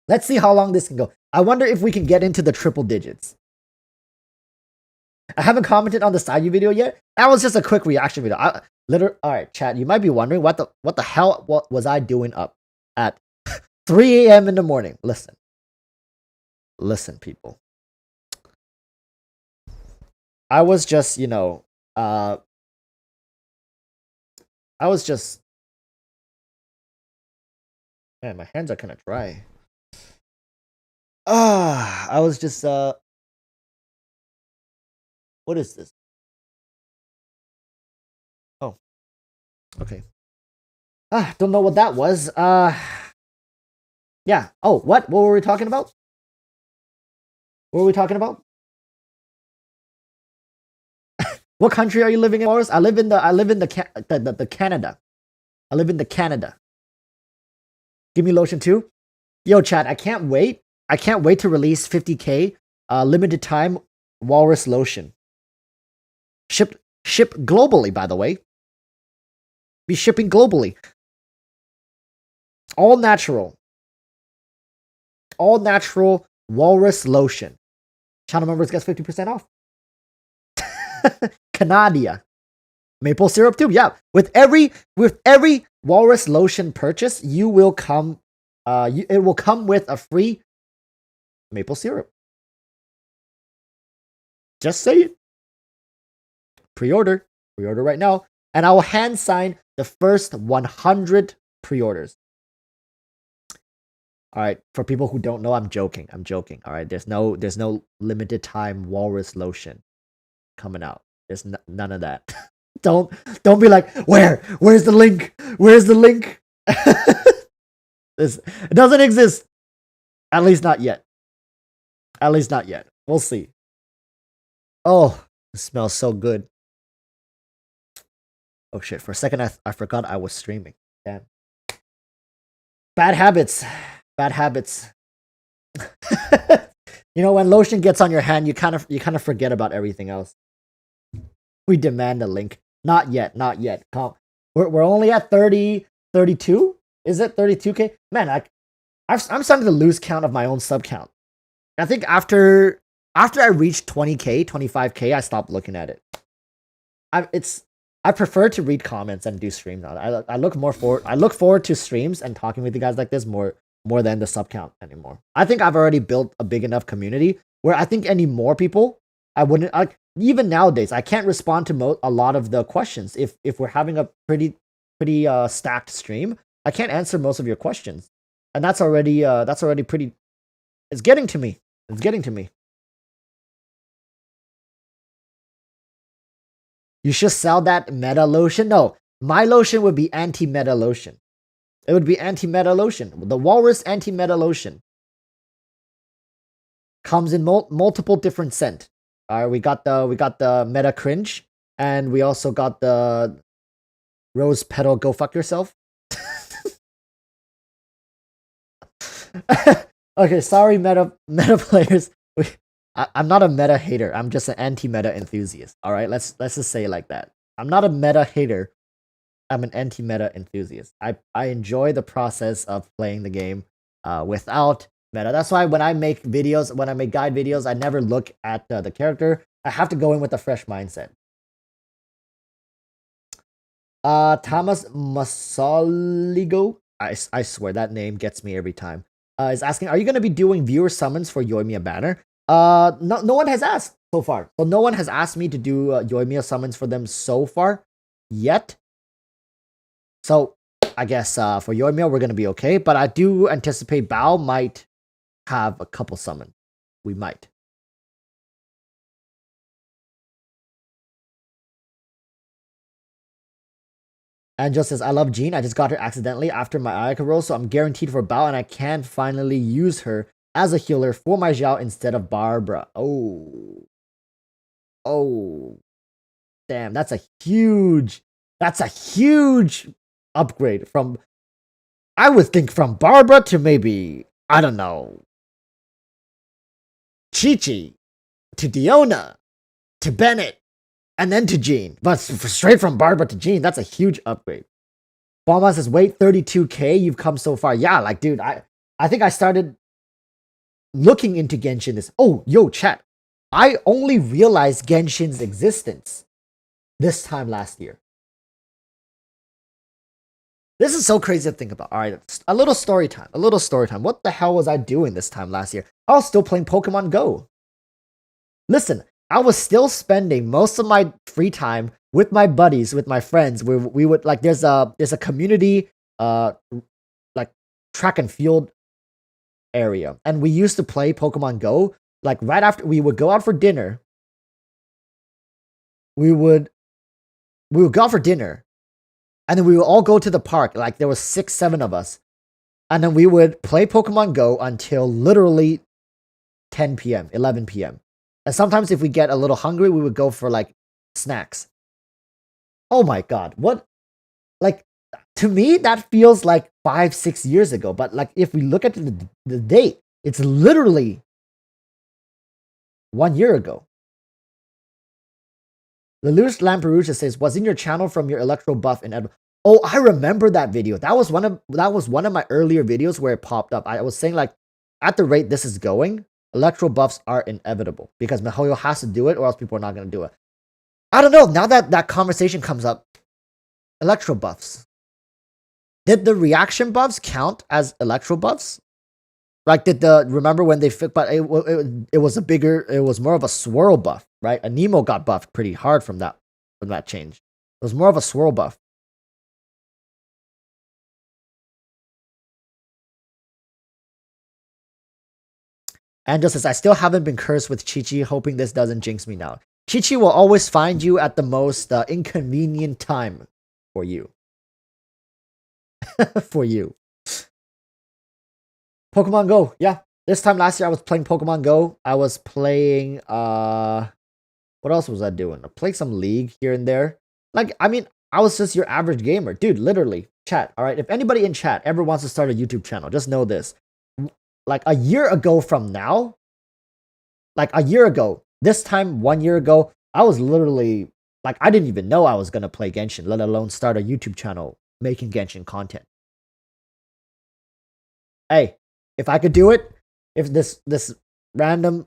Let's see how long this can go. I wonder if we can get into the triple digits. I haven't commented on the Sayu video yet. That was just a quick reaction video. All right, chat. You might be wondering what the hell was I doing up at 3 a.m. in the morning? Listen, people. I was just, man, my hands are kind of dry. I was just, what is this? Oh, okay. Don't know what that was. Yeah. Oh, what were we talking about? What were we talking about? What country are you living in, Morris? I live in the Canada. I live in the Canada. Give me lotion too. Yo, chat, I can't wait. I can't wait to release 50k limited time Walrus lotion. Ship globally, by the way. Be shipping globally. All natural Walrus lotion. Channel members gets 50% off. Canadia. Maple syrup too. Yeah. With every Walrus lotion purchase, you will come it will come with a free maple syrup. Just say it. Pre-order right now, and I will hand sign the first 100 pre-orders. All right, for people who don't know, I'm joking. All right, there's no limited time Walrus lotion coming out. There's none of that. Don't be like, where's the link? Where's the link? It doesn't exist. At least not yet. We'll see. Oh, it smells so good. Oh shit, for a second I forgot I was streaming. Damn. Bad habits. You know, when lotion gets on your hand, you kind of forget about everything else. We demand a link. Not yet. We're only at 30, 32? Is it 32k? Man, I'm starting to lose count of my own sub count. I think after I reached 20k, 25k, I stopped looking at it. I prefer to read comments and do stream now. I look forward to streams and talking with you guys like this more than the sub count anymore. I think I've already built a big enough community where I think any more people, I wouldn't. Even nowadays, I can't respond to a lot of the questions. If we're having a pretty stacked stream, I can't answer most of your questions, and that's already pretty. It's getting to me. You should sell that meta lotion. No, my lotion would be anti-meta lotion. It would be anti-meta lotion. The Walrus anti-meta lotion comes in multiple different scent. All right, we got the meta cringe, and we also got the rose petal go fuck yourself. Okay, sorry, meta players. I'm not a meta hater. I'm just an anti-meta enthusiast. All right, let's just say it like that. I'm not a meta hater. I'm an anti-meta enthusiast. I enjoy the process of playing the game without meta. That's why when I make videos, when I make guide videos, I never look at the character. I have to go in with a fresh mindset. Thomas Masaligo. I swear that name gets me every time. Is asking, are you going to be doing viewer summons for Yoimiya banner? No one has asked so far. So no one has asked me to do Yoimiya summons for them so far yet. So I guess for Yoimiya we're going to be okay. But I do anticipate Bao might have a couple summons. We might. And just says, I love Jean. I just got her accidentally after my Ayaka roll, so I'm guaranteed for Bao, and I can finally use her as a healer for my Xiao instead of Barbara. Oh. Oh. Damn, that's a huge upgrade from, I would think, from Barbara to maybe, I don't know, Chi-Chi to Diona to Bennett and then to Jean. But straight from Barbara to Jean, that's a huge upgrade. Bomba says, wait, 32k, you've come so far. Yeah, like, dude, I think I started looking into Genshin this. Oh, yo, chat. I only realized Genshin's existence this time last year. This is so crazy to think about. All right, a little story time. What the hell was I doing this time last year? I was still playing Pokemon Go. Listen, I was still spending most of my free time with my buddies, with my friends. We would, like, there's a community like track and field area, and we used to play Pokemon Go. Like, right after we would go out for dinner, we would go out for dinner, and then we would all go to the park. Like, there was 6-7 of us, and then we would play Pokemon Go until literally 10 p.m., 11 p.m. And sometimes if we get a little hungry, we would go for, like, snacks. Oh my god, what? Like, to me, that feels like 5-6 years ago. But, like, if we look at the date, it's literally 1 year ago. Lelouch Lamperouche says, was in your channel from your electro buff in Oh, I remember that video. That was one of my earlier videos where it popped up. I was saying, like, at the rate this is going, electro buffs are inevitable because MiHoYo has to do it or else people are not going to do it. I don't know. Now that conversation comes up, electro buffs. Did the reaction buffs count as electro buffs? Like, remember when they fixed, but it was more of a swirl buff, right? A Nemo got buffed pretty hard from that change. It was more of a swirl buff. And just as I still haven't been cursed with Chi-Chi, hoping this doesn't jinx me now. Chi-Chi will always find you at the most inconvenient time for you. For you. Pokemon Go, yeah. This time last year I was playing Pokemon Go. I was playing what else was I doing? I played some League here and there. Like, I mean, I was just your average gamer. Dude, literally. Chat, alright? If anybody in chat ever wants to start a YouTube channel, just know this. Like, a year ago from now, like a year ago, this time 1 year ago, I was literally, like, I didn't even know I was gonna play Genshin, let alone start a YouTube channel making Genshin content. Hey, if I could do it, if this random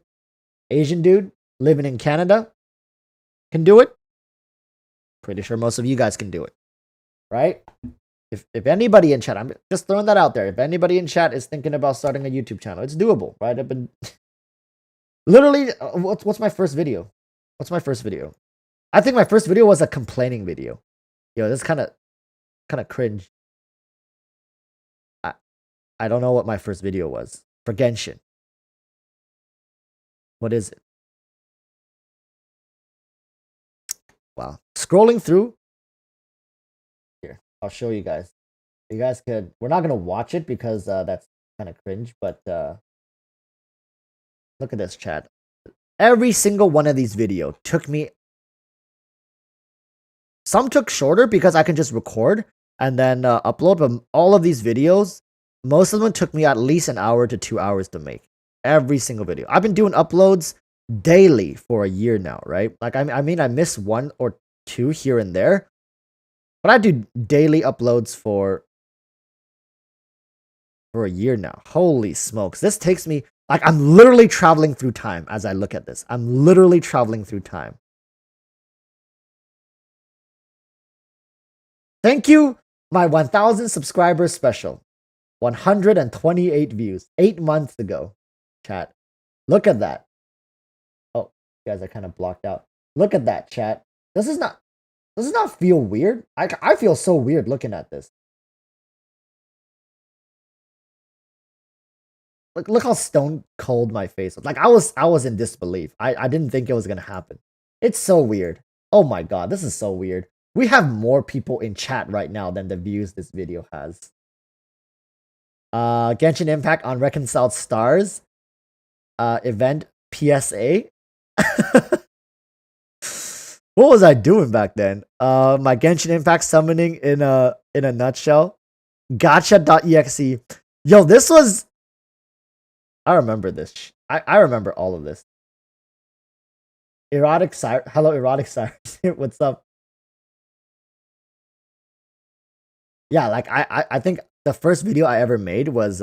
Asian dude living in Canada can do it, pretty sure most of you guys can do it, right? If anybody in chat, I'm just throwing that out there. If anybody in chat is thinking about starting a YouTube channel, it's doable, right? I've been literally, what's my first video? What's my first video? I think my first video was a complaining video. Yo, this kind of cringe. I don't know what my first video was for Genshin. What is it? Wow. Scrolling through. Here, I'll show you guys. You guys could, we're not going to watch it because that's kind of cringe, but look at this, chat. Every single one of these videos took me. Some took shorter because I can just record and then upload, but all of these videos, most of them took me at least an hour to 2 hours to make. Every single video. I've been doing uploads daily for a year now, right? Like, I mean, I miss one or two here and there, but I do daily uploads for a year now. Holy smokes. This takes me, like, I'm literally traveling through time as I look at this. I'm literally traveling through time. Thank you, my 1,000 subscribers special. 128 views. 8 months ago. Chat. Look at that. Oh, you guys are kind of blocked out. Look at that, chat. Does this not feel weird? I feel so weird looking at this. Look how stone cold my face was. Like, I was in disbelief. I didn't think it was gonna happen. It's so weird. Oh my god, this is so weird. We have more people in chat right now than the views this video has. Genshin Impact on Reconciled Stars. Event PSA. What was I doing back then? My Genshin Impact summoning in a nutshell. Gacha.exe. Yo, this was. I remember this. I remember all of this. Erotic Cyrus. Hello, Erotic Cyrus. What's up? Yeah, like I think the first video I ever made was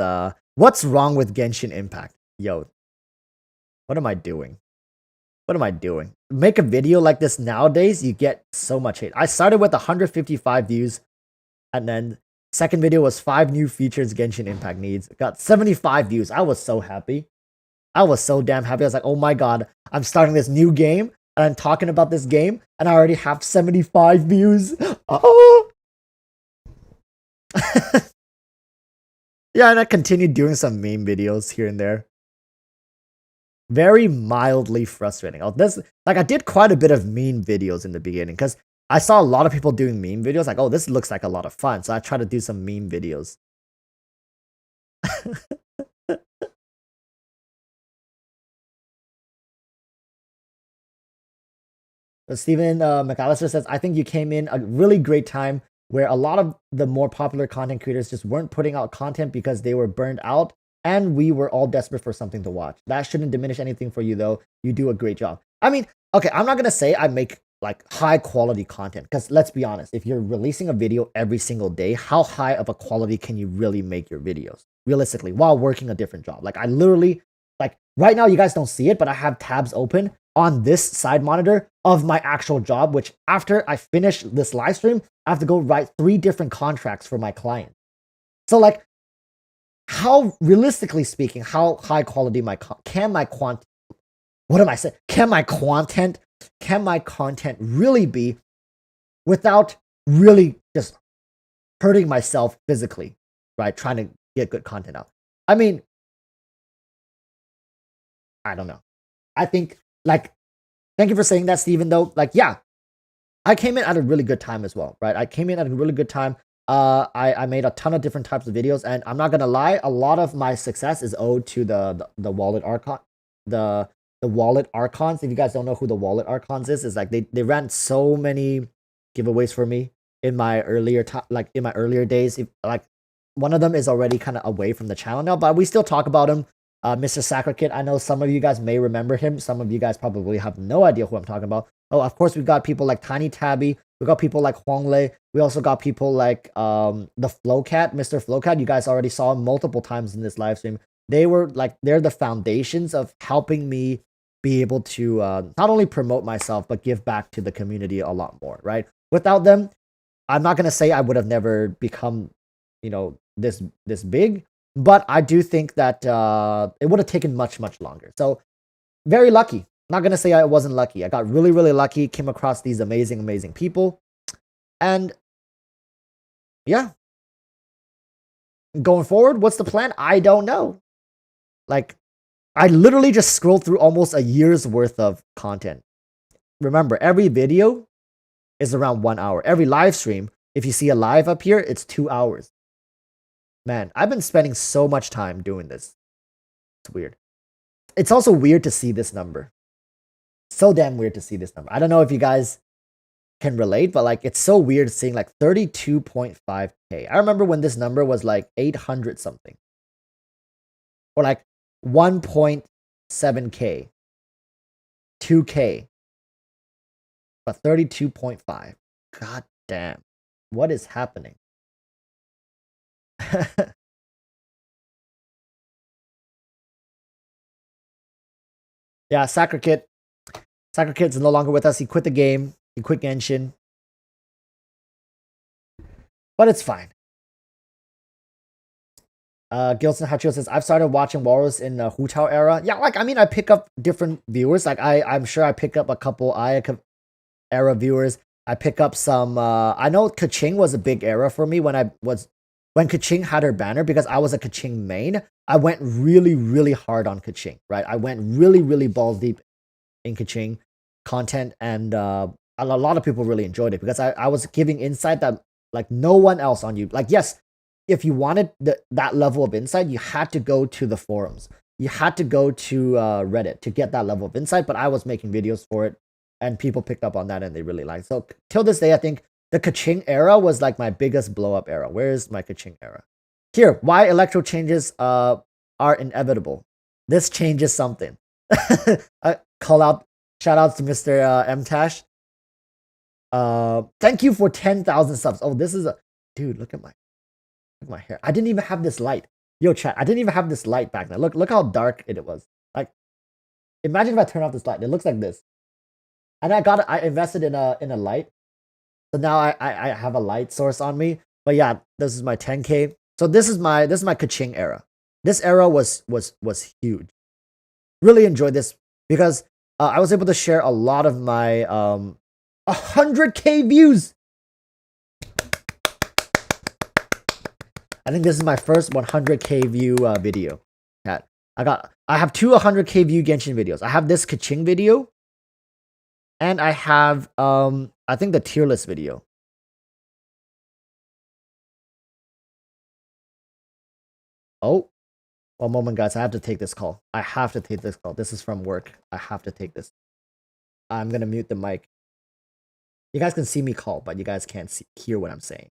what's wrong with Genshin Impact? Yo, what am I doing? What am I doing? Make a video like this nowadays, you get so much hate. I started with 155 views, and then second video was 5 new features Genshin Impact needs. Got 75 views. I was so happy. I was so damn happy. I was like, oh my god, I'm starting this new game, and I'm talking about this game, and I already have 75 views. Oh! Yeah, and I continued doing some meme videos here and there. Very mildly frustrating. I did quite a bit of meme videos in the beginning because I saw a lot of people doing meme videos. Like, oh, this looks like a lot of fun. So I tried to do some meme videos. Steven McAllister says, I think you came in a really great time where a lot of the more popular content creators just weren't putting out content because they were burned out and we were all desperate for something to watch. That shouldn't diminish anything for you, though. You do a great job. I mean, okay, I'm not going to say I make like high quality content because let's be honest, if you're releasing a video every single day, how high of a quality can you really make your videos realistically while working a different job? Like, I literally, like, right now you guys don't see it, but I have tabs open on this side monitor of my actual job, which after I finish this live stream, I have to go write 3 different contracts for my client. So, like, how realistically speaking, how high quality can my content really be without really just hurting myself physically, right? Trying to get good content out. I mean, I don't know. I think, like, thank you for saying that, Steven, though. Like, yeah, I came in at a really good time as well, right? I came in at a really good time. I made a ton of different types of videos, and I'm not gonna lie, a lot of my success is owed to the wallet archon, the wallet archons. If you guys don't know who the wallet archons is like they ran so many giveaways for me in my earlier in my earlier days. Like, one of them is already kind of away from the channel now, but we still talk about him. Mr. Sacred Kid, I know some of you guys may remember him. Some of you guys probably have no idea who I'm talking about. Oh, of course, we've got people like Tiny Tabby. We got people like Huang Lei. We also got people like the Flowcat, Mr. Flowcat. You guys already saw him multiple times in this live stream. They're the foundations of helping me be able to not only promote myself, but give back to the community a lot more, right? Without them, I'm not going to say I would have never become, this big, but I do think that it would have taken much, much longer. So very lucky. Not going to say I wasn't lucky. I got really, really lucky, came across these amazing, amazing people. And yeah, going forward, what's the plan? I don't know. Like, I literally just scrolled through almost a year's worth of content. Remember, every video is around 1 hour. Every live stream, if you see a live up here, it's 2 hours. Man, I've been spending so much time doing this. It's weird. It's also weird to see this number. So damn weird to see this number. I don't know if you guys can relate, but like it's so weird seeing like 32.5K. I remember when this number was like 800 something. Or like 1.7K, 2K, but 32.5. God damn. What is happening? Yeah, Sacred Kid. Sacred Kid's no longer with us. He quit the game. He quit Genshin. But it's fine. Gilson Hachio says, I've started watching Walrus in the Hu Tao era. Yeah, like, I mean, I pick up different viewers. Like, I'm sure I pick up a couple Ayaka era viewers. I pick up some, I know Kaching was a big era for me when Kaching had her banner, because I was a Kaching main. I went really, really hard on Kaching, right? I went really, really balls deep in Kaching content, and a lot of people really enjoyed it because I was giving insight that like no one else on YouTube. Like, yes, if you wanted that level of insight, you had to go to the forums. You had to go to Reddit to get that level of insight, but I was making videos for it, and people picked up on that and they really liked it. So till this day, I think the Kaching era was like my biggest blow up era. Where is my Kaching era? Here, why electro changes are inevitable. This changes something. Call out, shout outs to Mr. Mtash. Thank you for 10,000 subs. Oh, this is a dude. Look at my hair. I didn't even have this light. Yo, chat. I didn't even have this light back then. Look how dark it was. Like, imagine if I turn off this light. It looks like this. And I invested in a light. So now I have a light source on me. But yeah, this is my 10K. So this is my Kaching era. This era was huge. Really enjoyed this because I was able to share a lot of my 100K views. I think this is my first 100K view video. I have two 100K view Genshin videos. I have this Kaching video, and I have I think the tier list video. Oh, one moment, guys. I have to take this call. I have to take this call. This is from work. I have to take this. I'm gonna mute the mic. You guys can see me call, but you guys can't hear what I'm saying.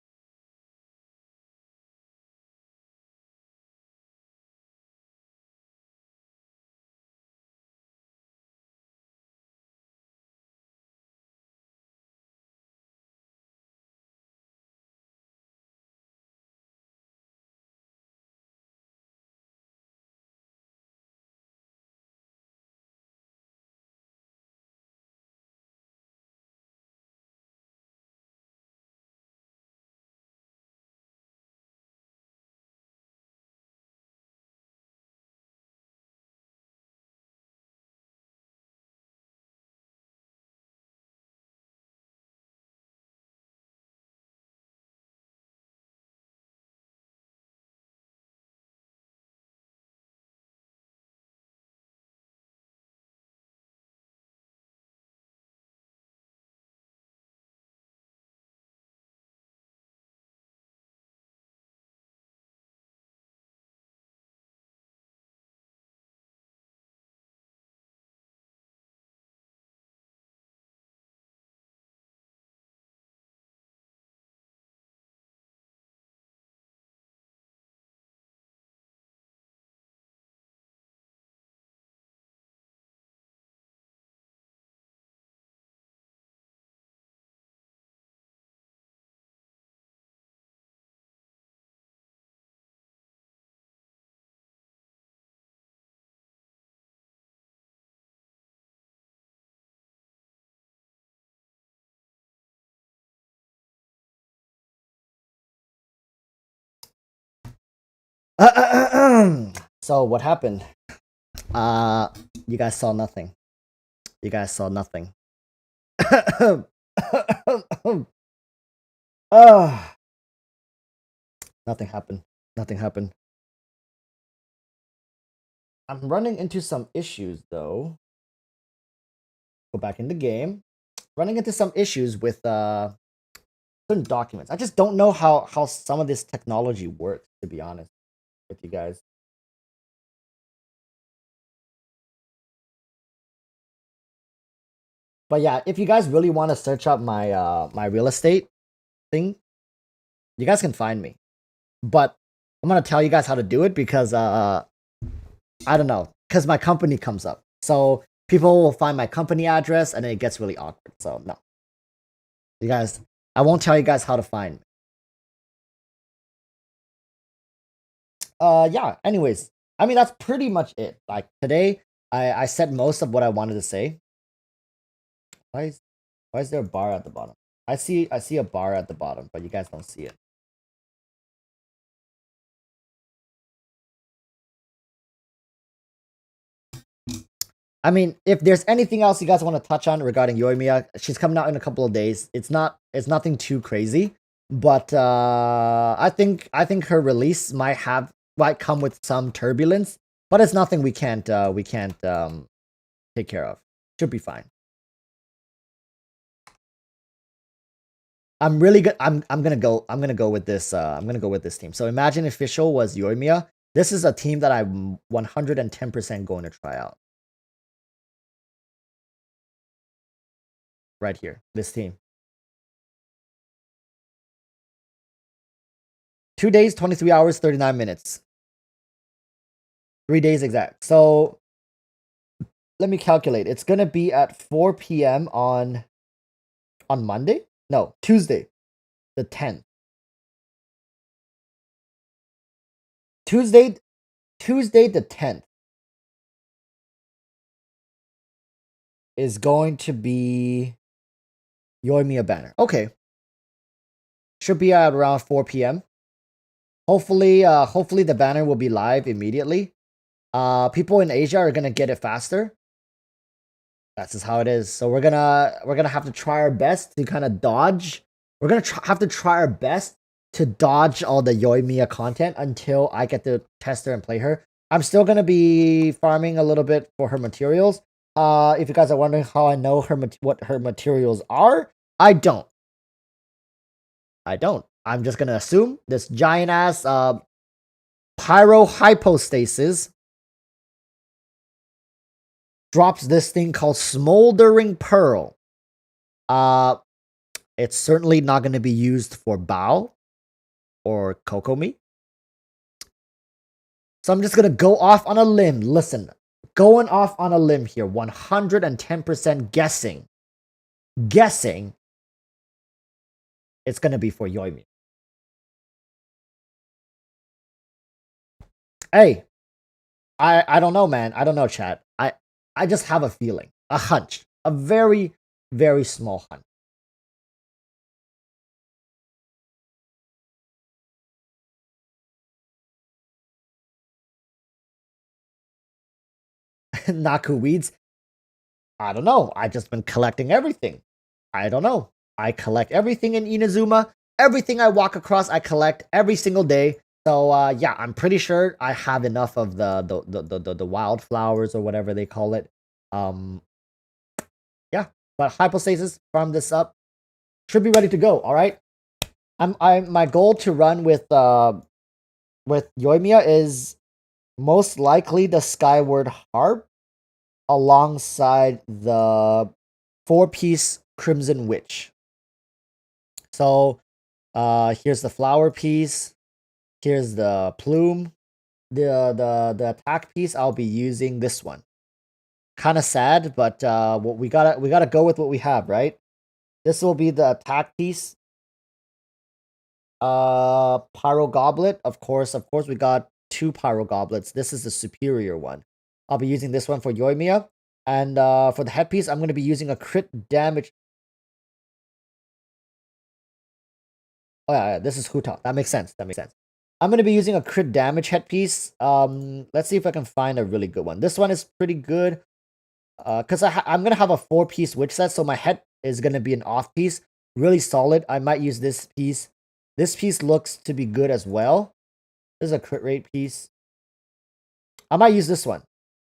So what happened? You guys saw nothing. You guys saw nothing. Nothing happened. Nothing happened. I'm running into some issues though. Go back in the game. Running into some issues with certain documents. I just don't know how some of this technology works, to be honest with you guys. But yeah, if you guys really want to search up my my real estate thing, you guys can find me. But I'm gonna tell you guys how to do it because I don't know, because my company comes up. So people will find my company address and it gets really awkward. So no. You guys, I won't tell you guys how to find me. Yeah, anyways. I mean that's pretty much it. Like today, I said most of what I wanted to say. Why is there a bar at the bottom? I see a bar at the bottom, but you guys don't see it. I mean, if there's anything else you guys want to touch on regarding Yoimiya, she's coming out in a couple of days. It's nothing too crazy, but I think her release might come with some turbulence, but it's nothing we can't take care of. Should be fine. I'm really good. I'm gonna go with this. I'm gonna go with this team. So Imagine Official was Yoimiya. This is a team that I'm 110% going to try out. Right here, this team. 2 days, 23 hours, 39 minutes. 3 days exact. So let me calculate. It's gonna be at 4 p.m. on Monday? No, Tuesday, the 10th. Tuesday the 10th is going to be Yoimiya banner. Okay. Should be at around 4 p.m. Hopefully the banner will be live immediately. People in Asia are gonna get it faster. That's just how it is. So we're gonna have to try our best to kind of dodge. We're gonna have to try our best to dodge all the Yoimiya content until I get to test her and play her. I'm still gonna be farming a little bit for her materials. If you guys are wondering how I know what her materials are, I don't. I'm just gonna assume this giant ass pyro hypostasis drops this thing called Smoldering Pearl. It's certainly not going to be used for Bao or Kokomi. So I'm just going to go off on a limb. Listen, going off on a limb here, 110% guessing. Guessing it's going to be for Yoimiya. Hey, I don't know, man. I don't know, chat. I just have a feeling, a hunch, a very, very small hunch. Naku weeds. I don't know. I just been collecting everything. I don't know. I collect everything in Inazuma. Everything I walk across, I collect every single day. So yeah, I'm pretty sure I have enough of the wildflowers or whatever they call it. Yeah, but hypostasis, farm this up, should be ready to go. All right. I'm my goal to run with Yoimiya is most likely the Skyward Harp alongside the 4-piece Crimson Witch. So here's the flower piece. Here's the plume. The attack piece, I'll be using this one. Kind of sad, but what we gotta go with what we have, right? This will be the attack piece. Pyro Goblet, of course, we got 2 Pyro Goblets. This is the superior one. I'll be using this one for Yoimiya. And for the headpiece, I'm going to be using a crit damage. Oh yeah, this is Huta. That makes sense. I'm going to be using a crit damage headpiece. Let's see if I can find a really good one. This one is pretty good. Because I'm going to have a 4-piece witch set, so my head is going to be an off piece. Really solid. I might use this piece. This piece looks to be good as well. This is a crit rate piece. I might use this one.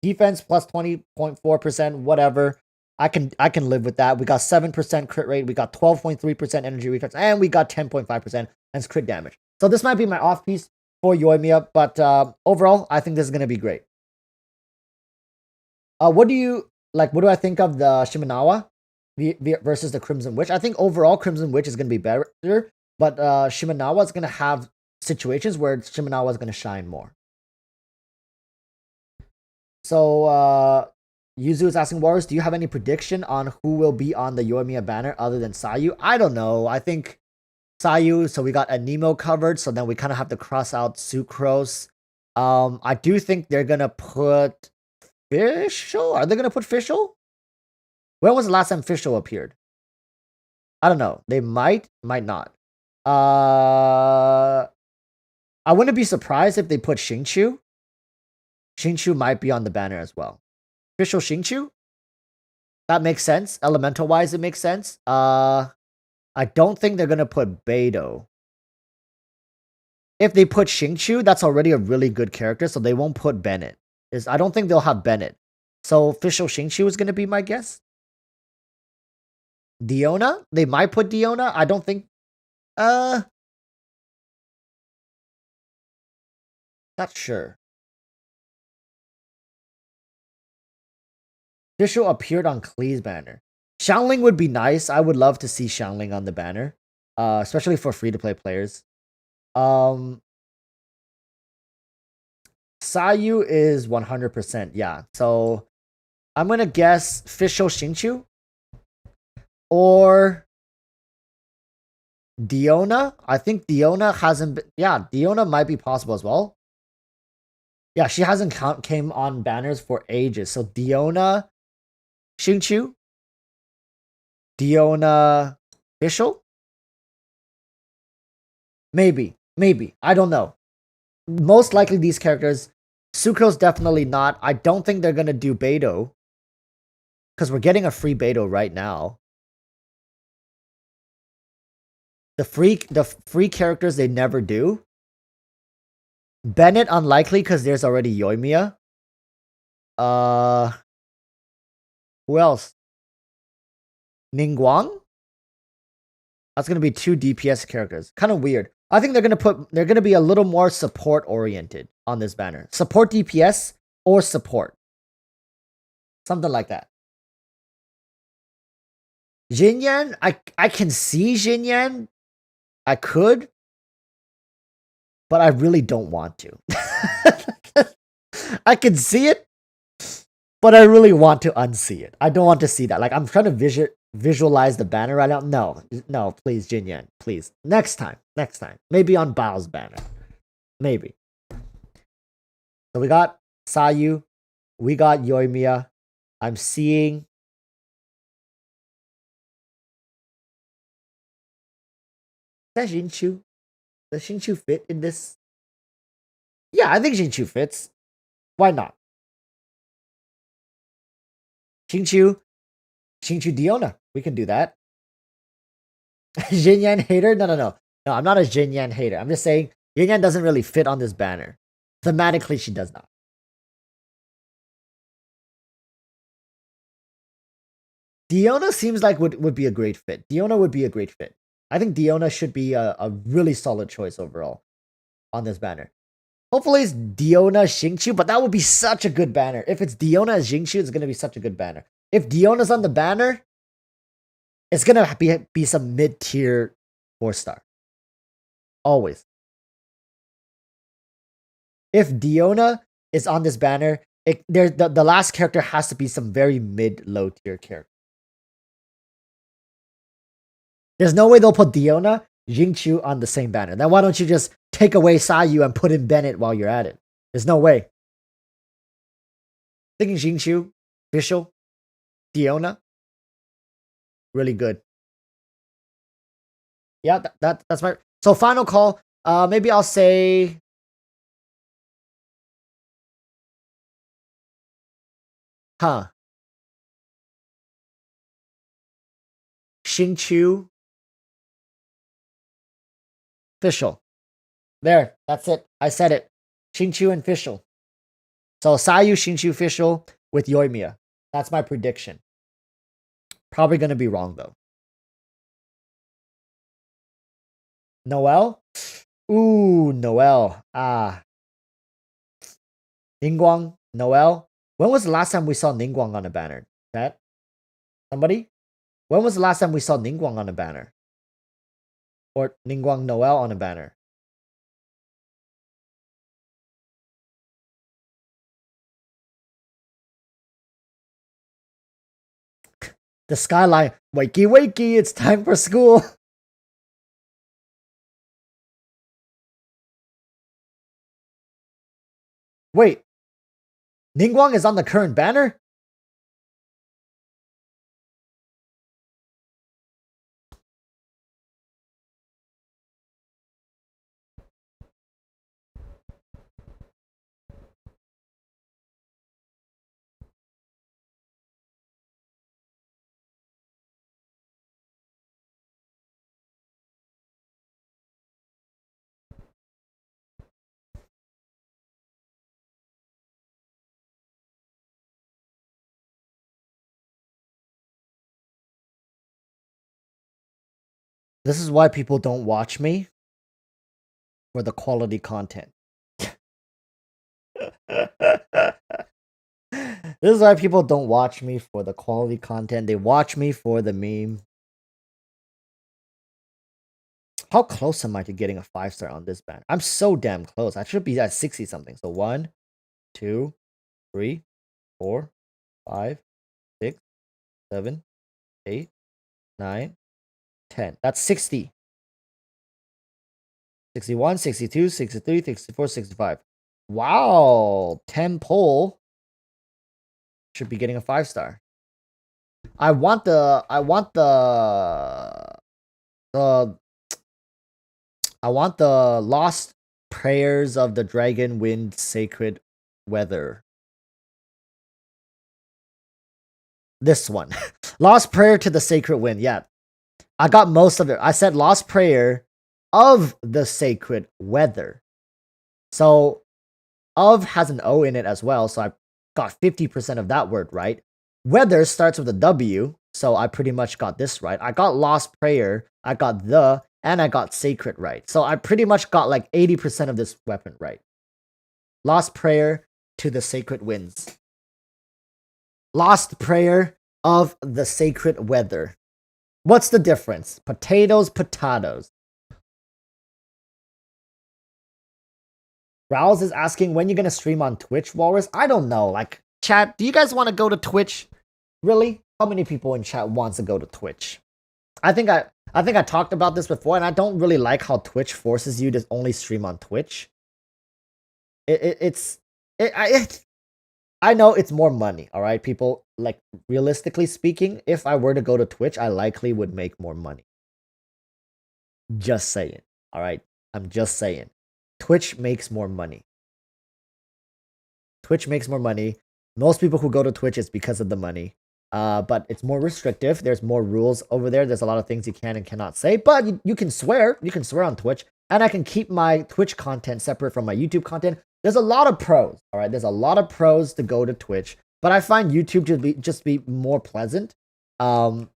Defense plus 20.4%, whatever. I can live with that. We got 7% crit rate. We got 12.3% energy recharge. And we got 10.5% and crit damage. So this might be my off piece for Yoimiya. But overall, I think this is going to be great. What do I think of the Shimenawa? versus the Crimson Witch. I think overall Crimson Witch is going to be better, but Shimenawa is going to have situations where Shimenawa is going to shine more. So Yuzu is asking, Warriors, do you have any prediction on who will be on the Yoimiya banner other than Sayu? I don't know. I think Sayu, so we got Anemo covered, so then we kind of have to cross out Sucrose. I do think they're going to put Fischl? Are they going to put Fischl? When was the last time Fischl appeared? I don't know. They might not. I wouldn't be surprised if they put Xingqiu. Xingqiu might be on the banner as well. Fischl Xingqiu? That makes sense. Elemental wise, it makes sense. I don't think they're gonna put Beidou. If they put Xingqiu, that's already a really good character, so they won't put Bennett. I don't think they'll have Bennett. So Fischl Xingqiu is gonna be my guess. Diona? They might put Diona. I don't think. Not sure. Fischl appeared on Klee's banner. Xiangling would be nice. I would love to see Xiangling on the banner, especially for free-to-play players. Sayu is 100%, yeah. So I'm gonna guess Fischl Xingqiu or Diona. I think Diona hasn't been. Yeah, Diona might be possible as well. Yeah, she hasn't came on banners for ages. So Diona Xingqiu, Diona Fischl? Maybe. I don't know. Most likely these characters. Sucrose definitely not. I don't think they're gonna do Beidou. Because we're getting a free Beidou right now. The free characters they never do. Bennett unlikely because there's already Yoimiya. Who else? Ningguang? That's gonna be 2 DPS characters. Kind of weird. I think they're gonna be a little more support oriented on this banner. Support DPS or support. Something like that. Jinyan, I can see Jinyan. I could, but I really don't want to. I can see it, but I really want to unsee it. I don't want to see that. Like, I'm trying to visualize the banner right now. No, please, Jinyan, please. Next time. Maybe on Bao's banner. Maybe. So we got Sayu. We got Yoimiya. I'm seeing... Is that Xingqiu? Does Xingqiu fit in this? Yeah, I think Xingqiu fits. Why not? Xingqiu Diona. We can do that. Jinyan hater? No. No, I'm not a Jinyan hater. I'm just saying Jinyan doesn't really fit on this banner. Thematically, she does not. Diona seems like would be a great fit. Diona would be a great fit. I think Diona should be a really solid choice overall on this banner. Hopefully it's Diona Xingqiu, but that would be such a good banner. If it's Diona as Xingqiu, it's going to be such a good banner. If Diona's on the banner, it's going to be some mid-tier 4-star. Always. If Diona is on this banner, the last character has to be some very mid-low tier character. There's no way they'll put Diona, Xingqiu on the same banner. Then why don't you just take away Sayu and put in Bennett while you're at it? There's no way. Thinking Xingqiu, Fischl, Diona, really good. Yeah, that's my... So final call, maybe I'll say... Xingqiu, Fischl. There, that's it. I said it. Xingqiu and Fischl. So Sayu, Xingqiu, Fischl with Yoimiya. That's my prediction. Probably gonna be wrong though. Noelle? Ooh, Noelle. Ningguang, Noelle. When was the last time we saw Ningguang on a banner? That? Somebody? When was the last time we saw Ningguang on a banner? Or Ningguang Noel on a banner? The skyline, wakey wakey, it's time for school. Wait, Ningguang is on the current banner? This is why people don't watch me for the quality content. This is why people don't watch me for the quality content. They watch me for the meme. How close am I to getting a 5-star on this banner? I'm so damn close. I should be at 60 something. So 1, 2, 3, 4, 5, 6, 7, 8, 9, 10. That's 60. 61, 62, 63, 64, 65. Wow. 10 pull. Should be getting a 5-star. I want the Lost Prayers of the Dragon Wind Sacred Weather. This one. Lost Prayer to the Sacred Wind. Yeah. I got most of it. I said Lost Prayer of the Sacred Weather. So, of has an O in it as well. So I got 50% of that word right. Weather starts with a W. So I pretty much got this right. I got Lost Prayer. I got the. And I got Sacred right. So I pretty much got like 80% of this weapon right. Lost Prayer to the Sacred Winds. Lost Prayer of the Sacred Weather. What's the difference? Potatoes. Rouse is asking when you're gonna stream on Twitch, Walrus. I don't know. Like, chat, do you guys want to go to Twitch? Really? How many people in chat wants to go to Twitch? I think I talked about this before, and I don't really like how Twitch forces you to only stream on Twitch. I know it's more money, all right, people. Like, realistically speaking, if I were to go to Twitch, I likely would make more money. Just saying, all right. I'm just saying. Twitch makes more money. Twitch makes more money. Most people who go to Twitch is because of the money. But it's more restrictive. There's more rules over there. There's a lot of things you can and cannot say. But you can swear. You can swear on Twitch. And I can keep my Twitch content separate from my YouTube content. There's a lot of pros. All right. There's a lot of pros to go to Twitch. But I find YouTube to just be more pleasant. And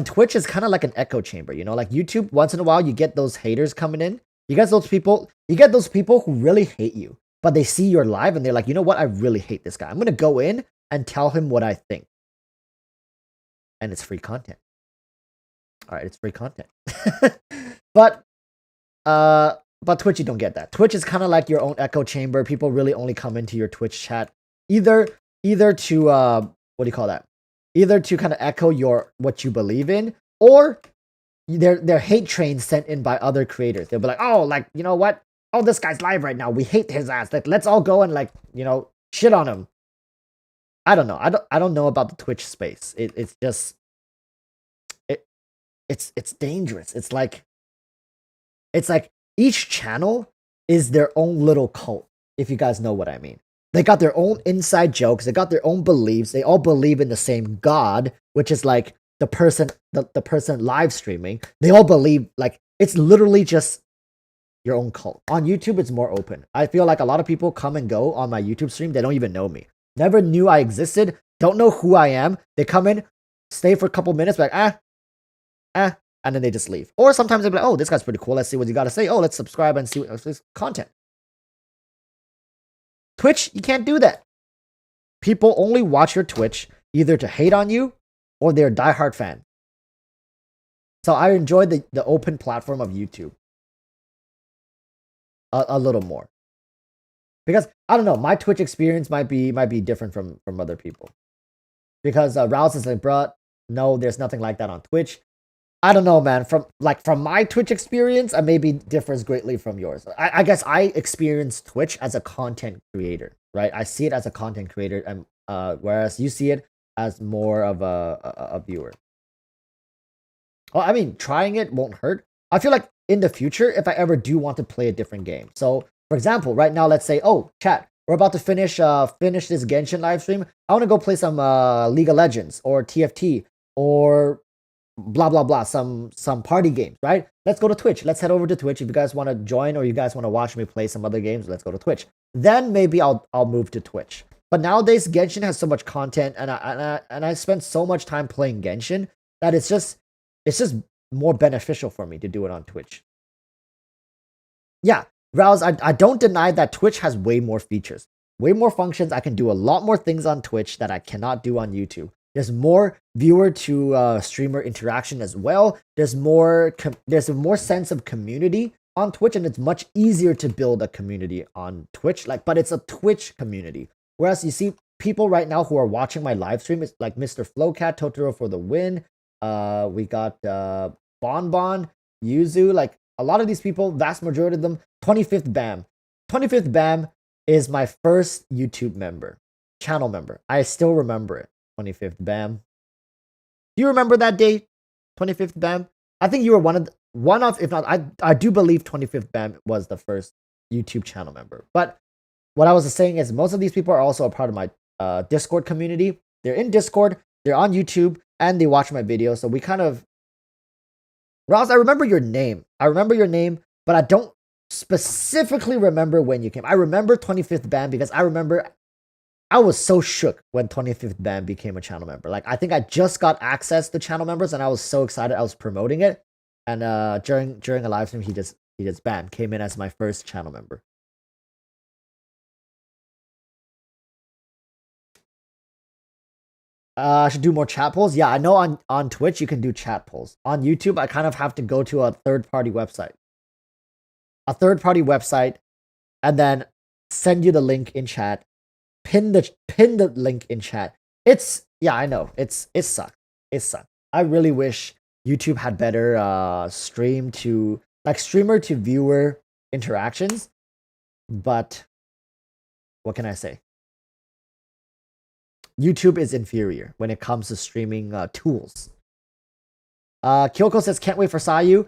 Twitch is kind of like an echo chamber, you know? Like YouTube, once in a while, you get those haters coming in. You get those people who really hate you, but they see you're live and they're like, you know what? I really hate this guy. I'm going to go in and tell him what I think. And it's free content. All right, it's free content. But Twitch, you don't get that. Twitch is kind of like your own echo chamber. People really only come into your Twitch chat either to what do you call that? Either to kind of echo what you believe in, or they're hate trains sent in by other creators. They'll be like, oh, like, you know what? Oh, this guy's live right now. We hate his ass. Like, let's all go and, like, you know, shit on him. I don't know. I don't know about the Twitch space. It's just it's dangerous. It's like each channel is their own little cult, if you guys know what I mean. They got their own inside jokes. They got their own beliefs. They all believe in the same God, which is like the person live streaming. They all believe, like, it's literally just your own cult. On YouTube, it's more open. I feel like a lot of people come and go on my YouTube stream. They don't even know me. Never knew I existed. Don't know who I am. They come in, stay for a couple minutes, like, and then they just leave. Or sometimes they're like, oh, this guy's pretty cool. Let's see what you got to say. Oh, let's subscribe and see what this content. Twitch, you can't do that. People only watch your Twitch either to hate on you or they're a diehard fan. So I enjoy the open platform of YouTube a little more. Because I don't know, my Twitch experience might be different from other people. Because Rouse is like, bruh, no, there's nothing like that on Twitch. I don't know, man. From my Twitch experience, maybe differs greatly from yours. I guess I experience Twitch as a content creator, right? I see it as a content creator, and whereas you see it as more of a viewer. Well, I mean, trying it won't hurt. I feel like in the future, if I ever do want to play a different game. So, for example, right now, let's say, oh, chat, we're about to finish this Genshin live stream. I want to go play some League of Legends or TFT or blah blah blah, some party games, right? Let's go to Twitch. Let's head over to Twitch. If you guys want to join or you guys want to watch me play some other games, let's go to Twitch. Then maybe I'll move to Twitch. But nowadays, Genshin has so much content, and I spend so much time playing Genshin that it's just more beneficial for me to do it on Twitch. Yeah, Rouse, I don't deny that Twitch has way more features, way more functions. I can do a lot more things on Twitch that I cannot do on YouTube. There's more viewer to streamer interaction as well. There's a more sense of community on Twitch, and it's much easier to build a community on Twitch. But it's a Twitch community. Whereas you see people right now who are watching my live stream, is like Mr. Flowcat, Totoro for the win. We got Bonbon, Yuzu. Like a lot of these people, vast majority of them, 25th Bam. 25th Bam is my first YouTube channel member. I still remember it. 25th Bam. Do you remember that date? 25th Bam? I think you were one of, if not, I do believe 25th Bam was the first YouTube channel member. But what I was saying is most of these people are also a part of my Discord community. They're in Discord, they're on YouTube, and they watch my videos. So we kind of... Ross, I remember your name. But I don't specifically remember when you came. I remember 25th Bam because I remember I was so shook when 25th Bam became a channel member. Like, I think I just got access to channel members, and I was so excited. I was promoting it, and during a live stream, he just bam, came in as my first channel member. I should do more chat polls. Yeah, I know on Twitch you can do chat polls. On YouTube, I kind of have to go to a third-party website. And then send you the link in chat. Pin the link in chat. I know. It sucks. I really wish YouTube had better streamer to viewer interactions. But what can I say? YouTube is inferior when it comes to streaming tools. Kyoko says, can't wait for Sayu.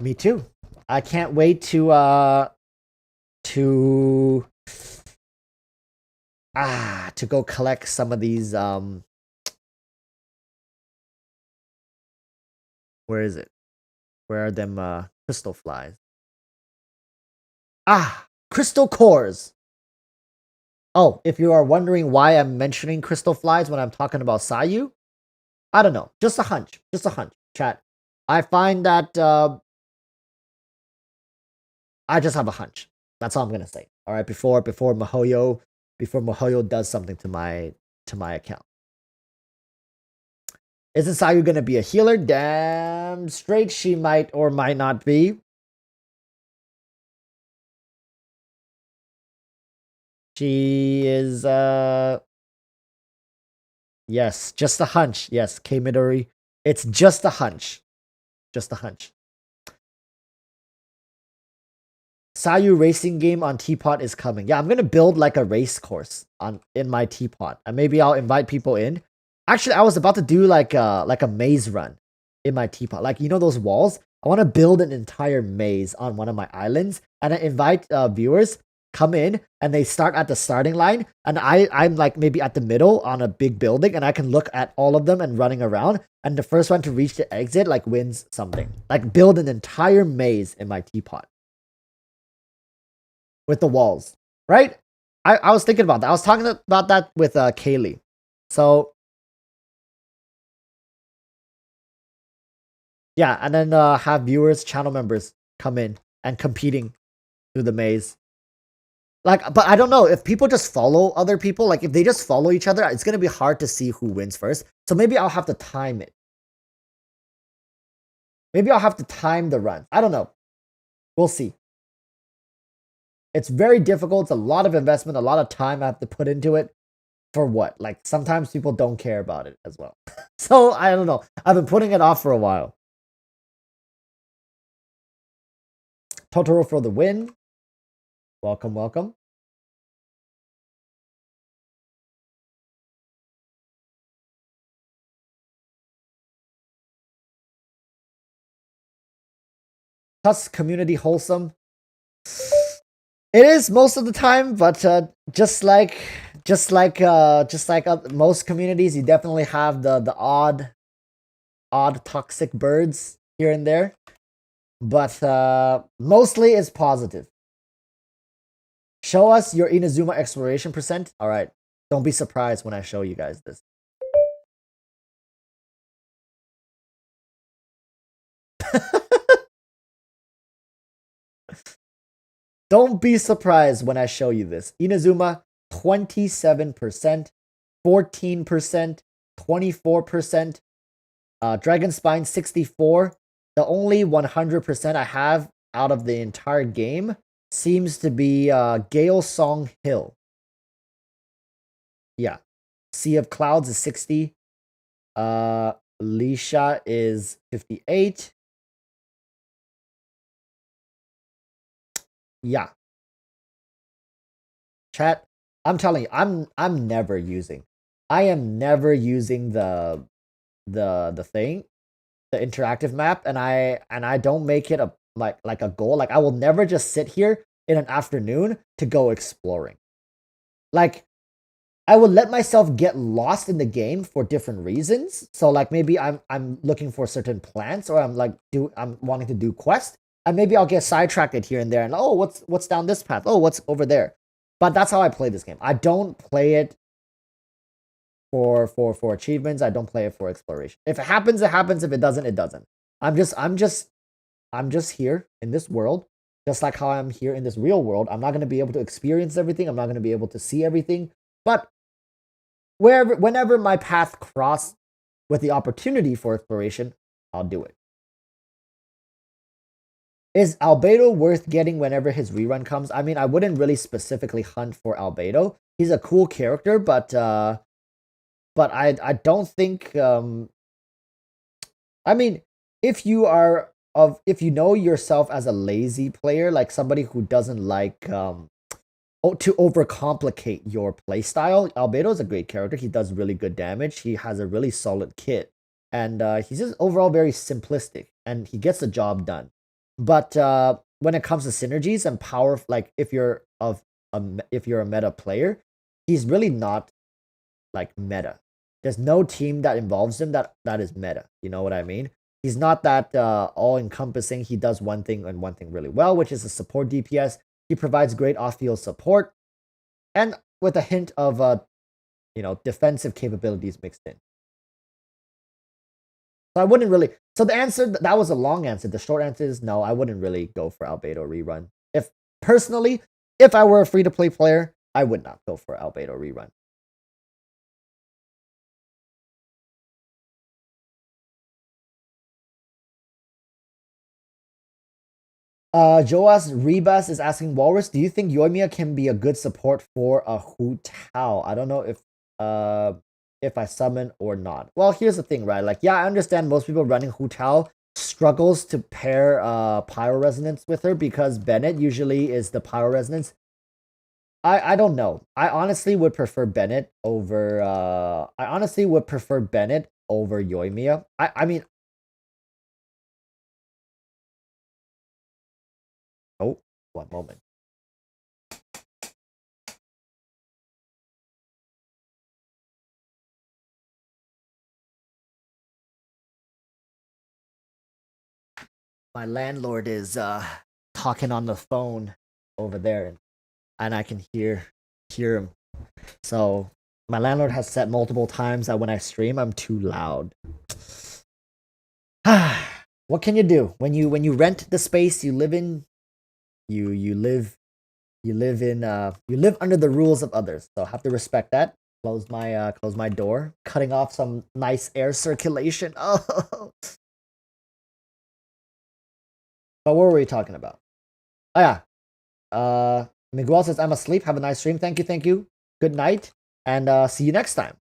Me too. I can't wait to go collect some of these where is it? Where are them crystal flies? Crystal cores. Oh, if you are wondering why I'm mentioning crystal flies when I'm talking about Sayu, I don't know. Just a hunch. Chat. I find that I just have a hunch. That's all I'm gonna say. All right, before Mihoyo does something to my account. Isn't Sayu gonna be a healer? Damn straight she might or might not be. She is yes, just a hunch. Yes, K Midori. It's just a hunch. Sayu racing game on Teapot is coming. Yeah, I'm gonna build like a race course in my Teapot, and maybe I'll invite people in. Actually, I was about to do like a maze run in my Teapot. Like, you know those walls? I want to build an entire maze on one of my islands, and I invite viewers come in, and they start at the starting line, and I'm like maybe at the middle on a big building, and I can look at all of them and running around, and the first one to reach the exit like wins something. Like, build an entire maze in my Teapot with the walls, right? I was thinking about that. I was talking about that with Kaylee. So yeah, and then have viewers, channel members come in and competing through the maze. Like, but I don't know if people just follow other people. Like, if they just follow each other, it's gonna be hard to see who wins first. So maybe I'll have to time it. Maybe I'll have to time the run. I don't know. We'll see. It's very difficult. It's a lot of investment, a lot of time I have to put into it. For what? Like, sometimes people don't care about it as well. So, I don't know. I've been putting it off for a while. Totoro for the win. Welcome, welcome. Plus, community wholesome. It is most of the time, but just like most communities, you definitely have the odd toxic birds here and there. But mostly it's positive. Show us your Inazuma exploration percent. All right, don't be surprised when I show you guys this. Don't be surprised when I show you this. Inazuma, 27%, 14%, 24%, Dragon Spine, 64%. The only 100% I have out of the entire game seems to be Gale Song Hill. Yeah. Sea of Clouds is 60. Lisha is 58. Yeah. Chat, I'm telling you, I'm never using. I am never using the thing, the interactive map, and I don't make it a like a goal. Like, I will never just sit here in an afternoon to go exploring. Like, I would let myself get lost in the game for different reasons. So, like, maybe I'm looking for certain plants, or I'm wanting to do quests, and maybe I'll get sidetracked here and there, and oh, what's down this path? Oh, what's over there? But that's how I play this game. I don't play it for achievements. I don't play it for exploration. If it happens, it happens. If it doesn't, it doesn't. I'm just here in this world, just like how I'm here in this real world. I'm not gonna be able to experience everything. I'm not gonna be able to see everything. But whenever my path cross with the opportunity for exploration, I'll do it. Is Albedo worth getting whenever his rerun comes? I mean, I wouldn't really specifically hunt for Albedo. He's a cool character, but I don't think I mean, if you know yourself as a lazy player, like somebody who doesn't like to overcomplicate your playstyle, Albedo is a great character. He does really good damage. He has a really solid kit, and he's just overall very simplistic, and he gets the job done. But when it comes to synergies and power, like if you're a meta player, he's really not like meta. There's no team that involves him that is meta. You know what I mean? He's not that all encompassing. He does one thing and one thing really well, which is a support DPS. He provides great off-field support, and with a hint of defensive capabilities mixed in. So I wouldn't really. So the answer, that was a long answer. The short answer is no. I wouldn't really go for Albedo rerun. Personally, if I were a free-to-play player, I would not go for Albedo rerun. Joas Rebus is asking, Walrus, do you think Yoimiya can be a good support for a Hu Tao? I don't know if I summon or not. Well, here's the thing, right? Like, yeah, I understand most people running Hu Tao struggles to pair Pyro Resonance with her, because Bennett usually is the Pyro Resonance. I don't know. I honestly would prefer Bennett over Yoimiya. I mean, oh, one moment. My landlord is talking on the phone over there, and I can hear him. So my landlord has said multiple times that when I stream, I'm too loud. What can you do when you rent the space you live in? You live under the rules of others. So I have to respect that. Close my door, cutting off some nice air circulation. Oh, But what were we talking about? Oh yeah. Miguel says I'm asleep. Have a nice stream. Thank you, thank you. Good night, and see you next time.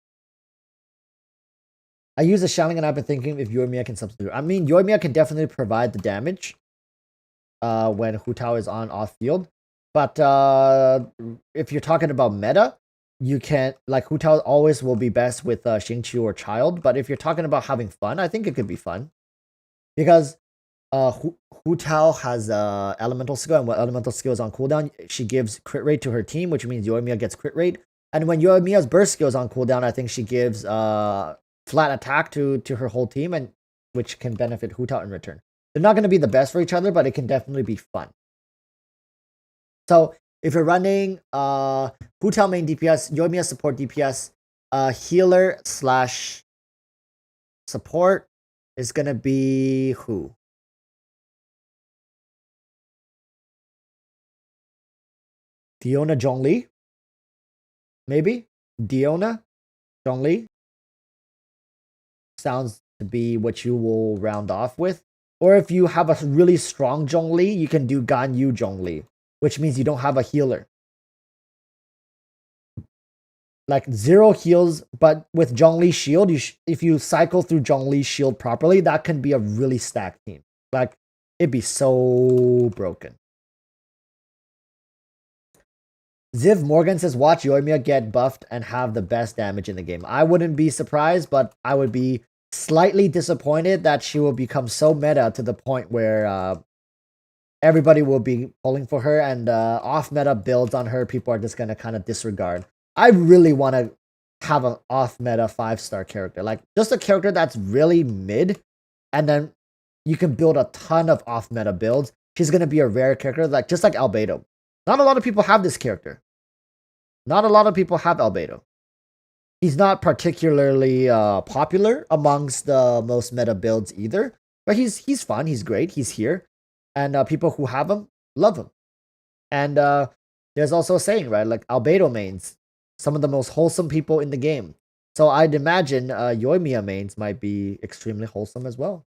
I use a Shaling and I've been thinking if Yoimiya can substitute. I mean, Yoimiya can definitely provide the damage when Hu Tao is on off field. But if you're talking about meta, you can't, like, Hu Tao always will be best with Xingqiu or Child. But if you're talking about having fun, I think it could be fun. Because Hu Tao has elemental skill, and when elemental skill is on cooldown, she gives crit rate to her team, which means Yoimiya gets crit rate. And when Yoimiya's burst skill is on cooldown, I think she gives flat attack to her whole team, and which can benefit Hu Tao in return. They're not going to be the best for each other, but it can definitely be fun. So if you're running Hu Tao main DPS, Yoimiya support DPS, healer slash support is going to be who? Diona Zhongli? Maybe? Diona Zhongli? Sounds to be what you will round off with. Or if you have a really strong Zhongli, you can do Ganyu Zhongli, which means you don't have a healer. Like 0 heals, but with Zhongli shield, if you cycle through Zhongli shield properly, that can be a really stacked team. Like, it'd be so broken. Ziv Morgan says, watch Yoimiya get buffed and have the best damage in the game. I wouldn't be surprised, but I would be slightly disappointed that she will become so meta to the point where everybody will be pulling for her, and off-meta builds on her, people are just going to kind of disregard. I really want to have an off-meta 5-star character. Like, just a character that's really mid, and then you can build a ton of off-meta builds. She's going to be a rare character, like just like Albedo. Not a lot of people have this character. Not a lot of people have Albedo. He's not particularly popular amongst the most meta builds either, but he's fun, he's great, he's here, and people who have him love him. And there's also a saying, right? Like, Albedo mains, some of the most wholesome people in the game. So I'd imagine Yoimiya mains might be extremely wholesome as well.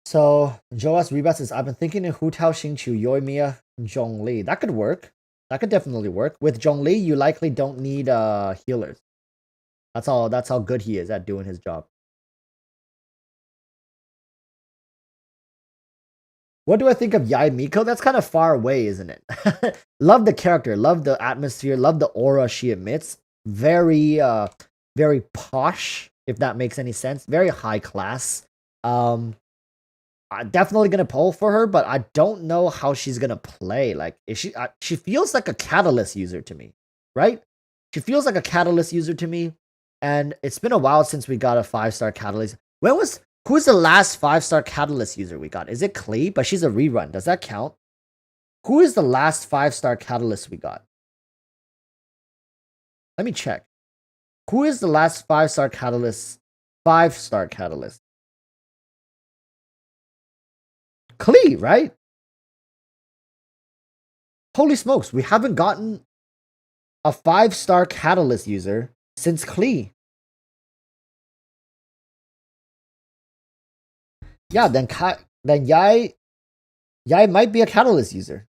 So Joas Rebus says, I've been thinking in Hu Tao, Xingqiu, Yoimiya, Zhongli. That could work. That could definitely work. With Zhongli, you likely don't need healers. That's how good he is at doing his job. What do I think of Yai Miko? That's kind of far away, isn't it? Love the character, love the atmosphere, love the aura she emits. Very very posh, if that makes any sense. Very high class. I'm definitely gonna pull for her, but I don't know how she's gonna play. Like, is she feels like a catalyst user to me, right? She feels like a catalyst user to me, and it's been a while since we got a 5-star catalyst. Who's the last 5-star catalyst user we got? Is it Klee? But she's a rerun. Does that count? Who is the last 5-star catalyst we got? Let me check. Who is the last 5-star catalyst? 5-star catalyst. Klee, right? Holy smokes, we haven't gotten a 5-star catalyst user since Klee. Yeah, then Yai might be a catalyst user.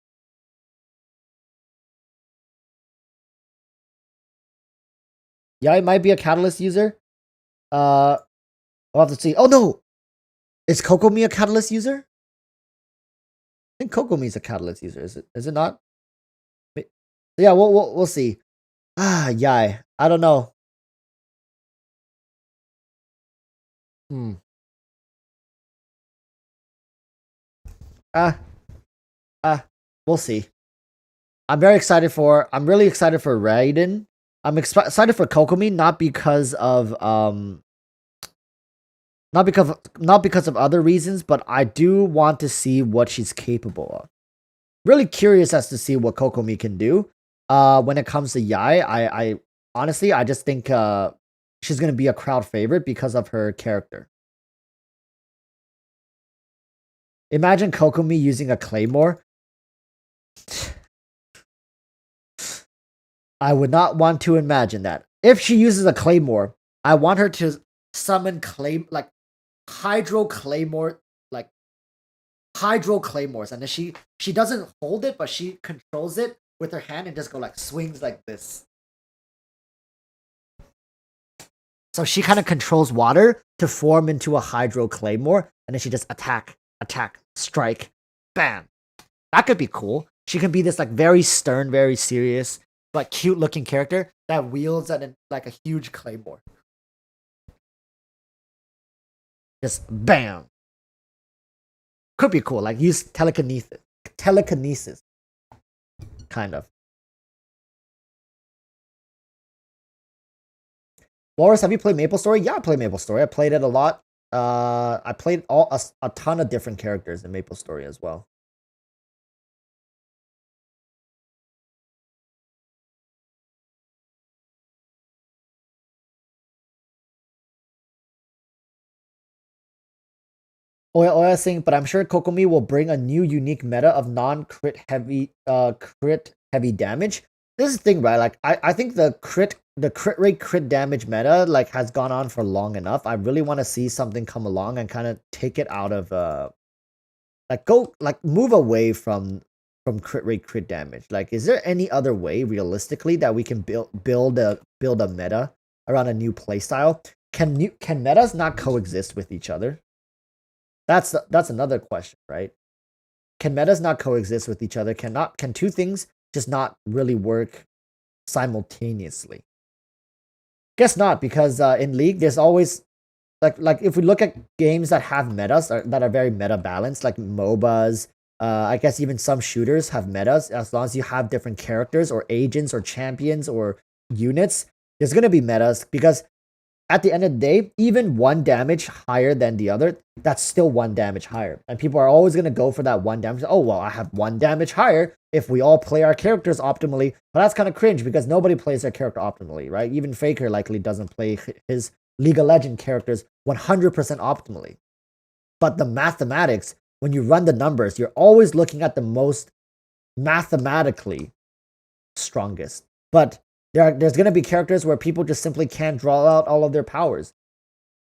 Yai might be a catalyst user. We'll have to see. Oh no, is Kokomi a catalyst user? I think Kokomi is a catalyst user. Is it not? Yeah, we'll see. Yai. I don't know. We'll see. I'm really excited for Raiden. I'm excited for Kokomi, not because of other reasons, but I do want to see what she's capable of. Really curious as to see what Kokomi can do. When it comes to Yai, I honestly, I just think she's gonna be a crowd favorite because of her character. Imagine Kokomi using a claymore. I would not want to imagine that. If she uses a claymore, I want her to summon like hydro claymore, like hydro claymores, and then she doesn't hold it, but she controls it with her hand and just go like swings like this. So she kind of controls water to form into a hydro claymore, and then she just attack, strike, bam. That could be cool. She can be this like very stern, very serious, but cute looking character that wields like a huge claymore. Just bam. Could be cool. Like use telekinesis, kind of. Boris, have you played Maple Story? Yeah, I played Maple Story. I played it a lot. I played a ton of different characters in Maple Story as well. Oya saying, but I'm sure Kokomi will bring a new unique meta of non-crit heavy crit heavy damage. This is the thing, right? Like I think the crit rate crit damage meta like has gone on for long enough. I really want to see something come along and kind of take it out of like move away from crit rate crit damage. Like, is there any other way realistically that we can build a meta around a new playstyle? Can metas not coexist with each other? That's another question, right? Can metas not coexist with each other? Can two things just not really work simultaneously? Guess not, because in League there's always like if we look at games that have metas that are very meta balanced, like MOBAs, I guess even some shooters have metas. As long as you have different characters or agents or champions or units, there's gonna be metas, because at the end of the day, even one damage higher than the other, that's still one damage higher. And people are always going to go for that one damage. Oh, well, I have one damage higher if we all play our characters optimally. But that's kind of cringe, because nobody plays their character optimally, right? Even Faker likely doesn't play his League of Legends characters 100% optimally. But the mathematics, when you run the numbers, you're always looking at the most mathematically strongest. But there's going to be characters where people just simply can't draw out all of their powers.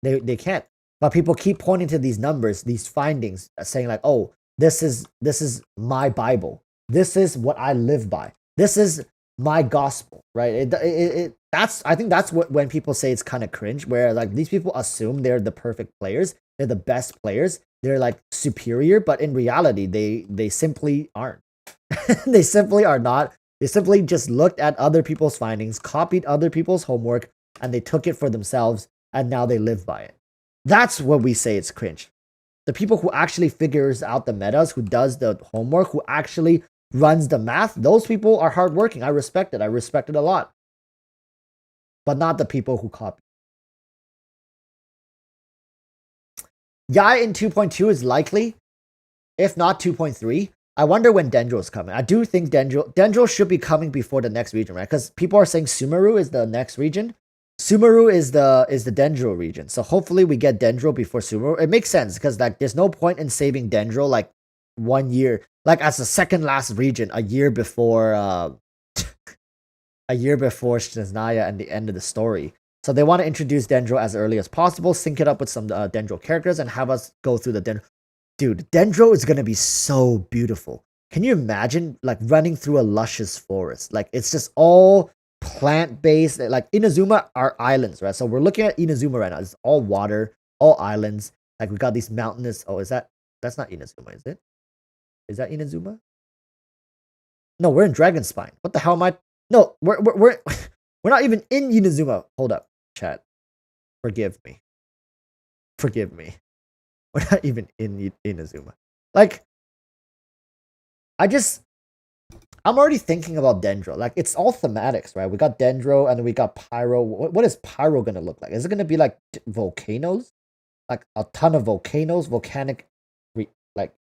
They can't. But people keep pointing to these numbers, these findings, saying like, "Oh, this is my Bible. This is what I live by. This is my gospel." Right? I think that's what when people say it's kind of cringe, where like these people assume they're the perfect players, they're the best players, they're like superior, but in reality, they simply aren't. They simply are not. They simply just looked at other people's findings, copied other people's homework, and they took it for themselves, and now they live by it. That's what we say it's cringe. The people who actually figures out the metas, who does the homework, who actually runs the math, those people are hardworking. I respect it. I respect it a lot. But not the people who copy. Yai in 2.2 is likely, if not 2.3. I wonder when Dendro is coming. I do think Dendro should be coming before the next region, right? Because people are saying Sumeru is the next region. Sumeru is the Dendro region. So hopefully we get Dendro before Sumeru. It makes sense, because like there's no point in saving Dendro like 1 year, like as the second last region, a year before Shiznaya and the end of the story. So they want to introduce Dendro as early as possible, sync it up with some Dendro characters, and have us go through the Dendro. Dude, Dendro is gonna be so beautiful. Can you imagine like running through a luscious forest? Like it's just all plant-based. Like Inazuma are islands, right? So we're looking at Inazuma right now. It's all water, all islands. Like we got these mountainous. Oh, that's not Inazuma, is it? Is that Inazuma? No, we're in Dragonspine. What the hell am I? No, we're we're not even in Inazuma. Hold up, chat. Forgive me. Forgive me. We're not even in Inazuma. Like, I'm already thinking about Dendro. Like, it's all thematics, right? We got Dendro, and then we got Pyro. What is Pyro gonna look like? Is it gonna be like volcanoes? Like a ton of volcanoes, volcanic, like.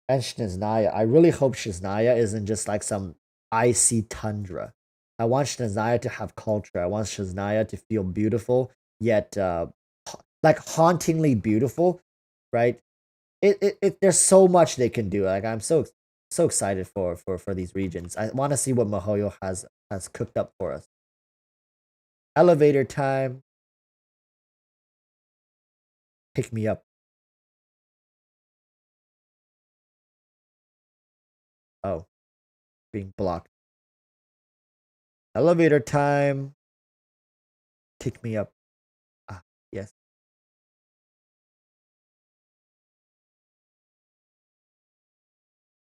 And Shiznaya. I really hope Shiznaya isn't just like some icy tundra. I want Shiznaya to have culture. I want Shiznaya to feel beautiful, yet like hauntingly beautiful, right? There's so much they can do. Like I'm so So excited for these regions. I want to see what MiHoYo has cooked up for us. Elevator time. Pick me up. Oh, being blocked. Elevator time. Pick me up. Ah, yes.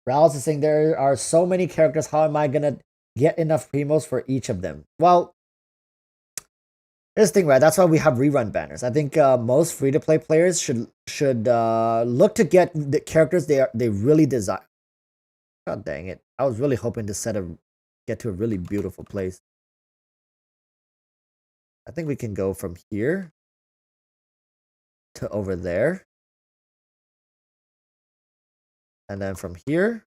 Ralph is saying there are so many characters. How am I gonna get enough primos for each of them? Well, here's the thing, right? That's why we have rerun banners. I think most free-to-play players should look to get the characters they really desire. God dang it! I was really hoping to get to a really beautiful place. I think we can go from here to over there, and then from here.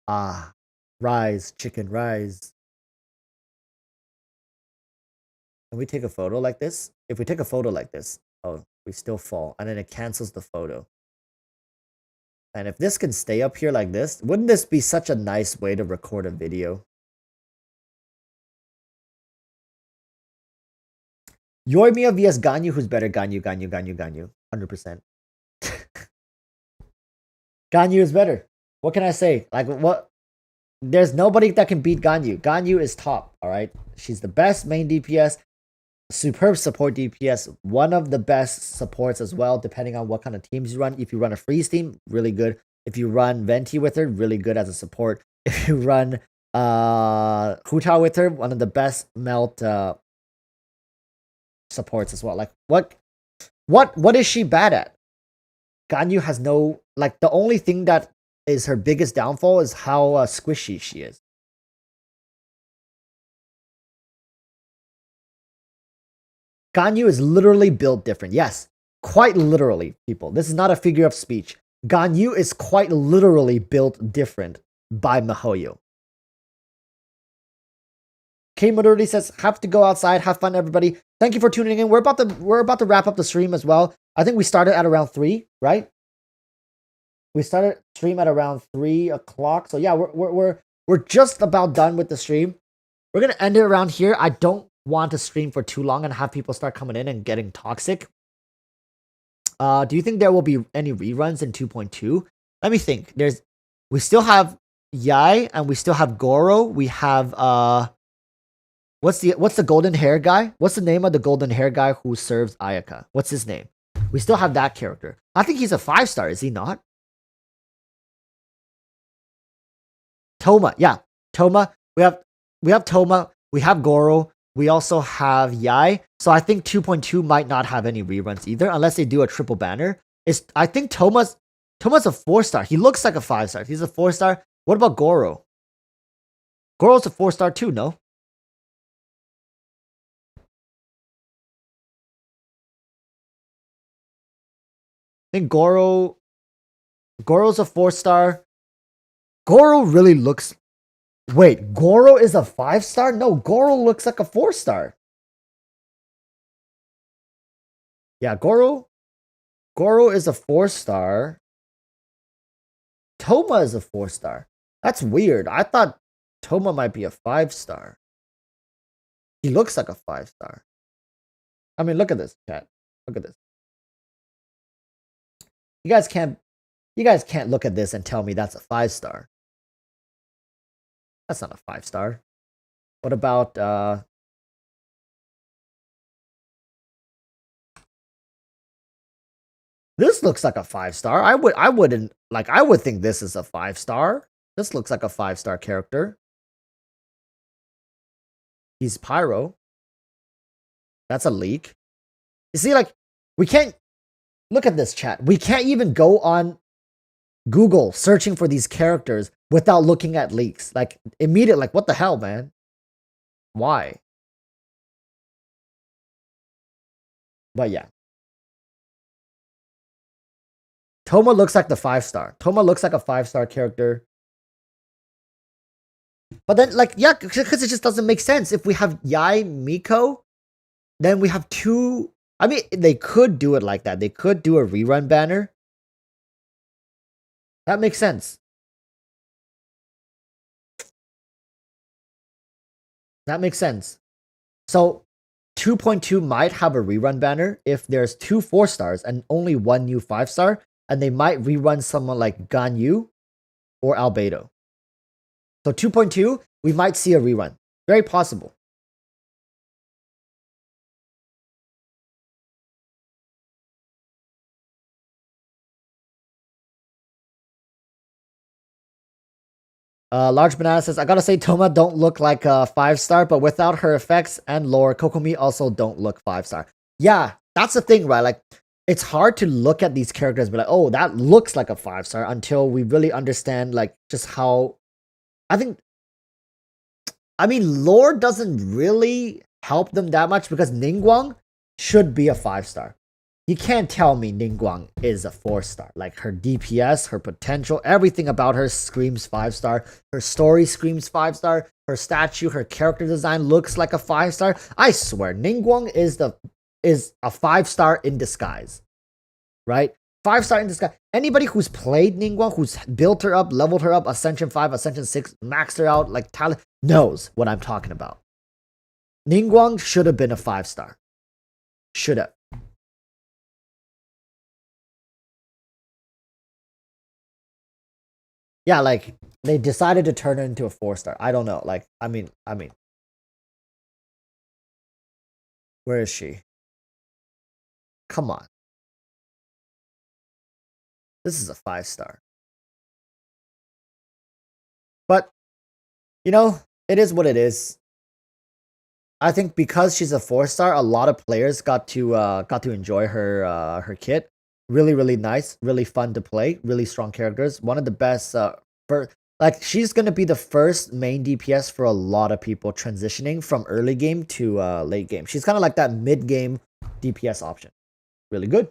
Ah, rise, chicken, rise. Can we take a photo like this? If we take a photo like this, oh, we still fall, and then it cancels the photo. And if this can stay up here like this, wouldn't this be such a nice way to record a video? Yoimiya vs Ganyu, who's better? Ganyu. 100%. Ganyu is better. What can I say? Like, what? There's nobody that can beat Ganyu. Ganyu is top, alright? She's the best main DPS. Superb support DPS. One of the best supports as well, depending on what kind of teams you run. If you run a freeze team, really good. If you run Venti with her, really good as a support. If you run Hu-Tao with her, one of the best melt supports as well. Like, what is she bad at? Ganyu has no, like, the only thing that is her biggest downfall is how squishy she is. Ganyu is literally built different. Yes, quite literally, people. This is not a figure of speech. Ganyu is quite literally built different by MiHoYo. K Modernity says, have to go outside, have fun, everybody. Thank you for tuning in. We're about to wrap up the stream as well. I think we started at around 3, right? We started stream at around 3 o'clock. So yeah, we're just about done with the stream. We're gonna end it around here. I don't want to stream for too long and have people start coming in and getting toxic. Do you think there will be any reruns in 2.2? Let me think. We still have Yai and we still have Goro. We have what's the golden hair guy? What's the name of the golden hair guy who serves Ayaka? What's his name? We still have that character. I think he's a 5-star, is he not? Toma, yeah. Toma. We have Toma, we have Goro, we also have Yai. So I think 2.2 might not have any reruns either, unless they do a triple banner. I think Toma's a 4-star. He looks like a 5-star. He's a 4-star. What about Goro? Goro's a 4-star too, no? I think Goro's a 4-star. Goro really looks... Wait, Goro is a 5-star? No, Goro looks like a 4-star. Yeah, Goro is a 4-star. Toma is a 4-star. That's weird. I thought Toma might be a 5-star. He looks like a 5-star. I mean, look at this, chat. Look at this. You guys can't look at this and tell me that's a 5-star. That's not a 5-star. What about this looks like a 5-star. I would think this is a 5-star. This looks like a 5-star character. He's Pyro. That's a leak. You see, like, we can't look at this, chat. We can't even go on Google searching for these characters without looking at leaks. Like, immediate, like, what the hell, man? Why? But yeah. Toma looks like the 5-star. Toma looks like a 5-star character. But then, like, yeah, because it just doesn't make sense. If we have Yai Miko, then we have 2 I mean, they could do it like that. They could do a rerun banner. That makes sense. That makes sense. So 2.2 might have a rerun banner if there's 2 4-stars and only 1 new 5-star, and they might rerun someone like Ganyu or Albedo. So 2.2, we might see a rerun. Very possible. Large Banana says, I gotta say, Toma don't look like a 5-star, but without her effects and lore, Kokomi also don't look 5-star. Yeah, that's the thing, right? Like, it's hard to look at these characters and be like, oh, that looks like a 5-star until we really understand, like, just how. I mean, lore doesn't really help them that much because Ningguang should be a 5-star. You can't tell me Ningguang is a 4-star. Like, her DPS, her potential, everything about her screams 5-star. Her story screams 5-star. Her statue, her character design looks like a 5-star. I swear, Ningguang is a 5-star in disguise. Right? 5-star in disguise. Anybody who's played Ningguang, who's built her up, leveled her up, Ascension 5, Ascension 6, maxed her out, like talent, knows what I'm talking about. Ningguang should have been a 5-star. Should have. Yeah, like, they decided to turn her into a 4-star. I don't know. Like, I mean. Where is she? Come on. This is a 5-star. But, it is what it is. I think because she's a 4-star, a lot of players got to enjoy her kit. Really, really nice, really fun to play, really strong characters. One of the best she's gonna be the first main DPS for a lot of people transitioning from early game to late game. She's kind of like that mid game DPS option. Really good.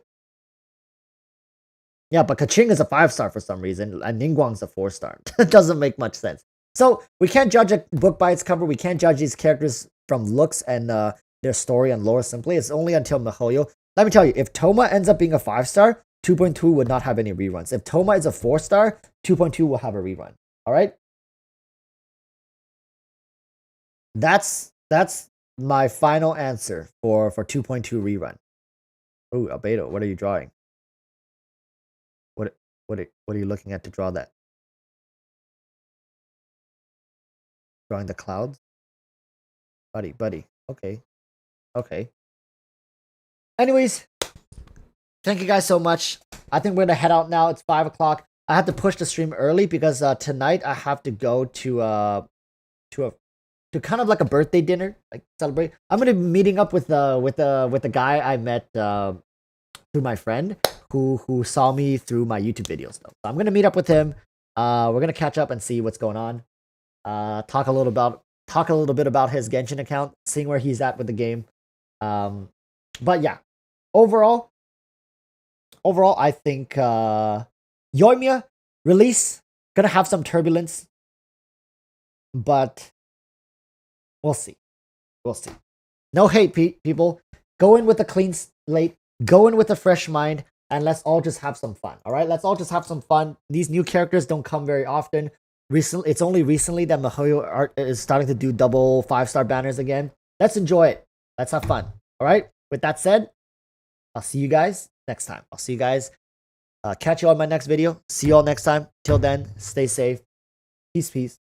Yeah, but Kaching is a 5-star for some reason, and Ningguang's a 4-star. It doesn't make much sense. So we can't judge a book by its cover. We can't judge these characters from looks and their story and lore simply. It's only until Mihoyo. Let me tell you, if Toma ends up being a 5-star, 2.2 would not have any reruns. If Toma is a 4-star, 2.2 will have a rerun. All right? That's my final answer for 2.2 rerun. Oh, Albedo, what are you drawing? What are you looking at to draw that? Drawing the clouds? Buddy. Okay. Anyways, thank you guys so much. I think we're gonna head out now. It's 5 o'clock. I have to push the stream early because tonight I have to go to kind of like a birthday dinner, like celebrate. I'm gonna be meeting up with the guy I met through my friend who saw me through my YouTube videos. So I'm gonna meet up with him. We're gonna catch up and see what's going on. Talk a little bit about his Genshin account, seeing where he's at with the game. But yeah, overall, I think Yoimiya release gonna have some turbulence, but we'll see. No hate, people. Go in with a clean slate. Go in with a fresh mind, and let's all just have some fun. All right, let's all just have some fun. These new characters don't come very often. It's only recently that Mihoyo art is starting to do double 5-star banners again. Let's enjoy it. Let's have fun. All right. With that said, I'll see you guys next time. I'll see you guys. Catch you on my next video. See you all next time. Till then, stay safe. Peace.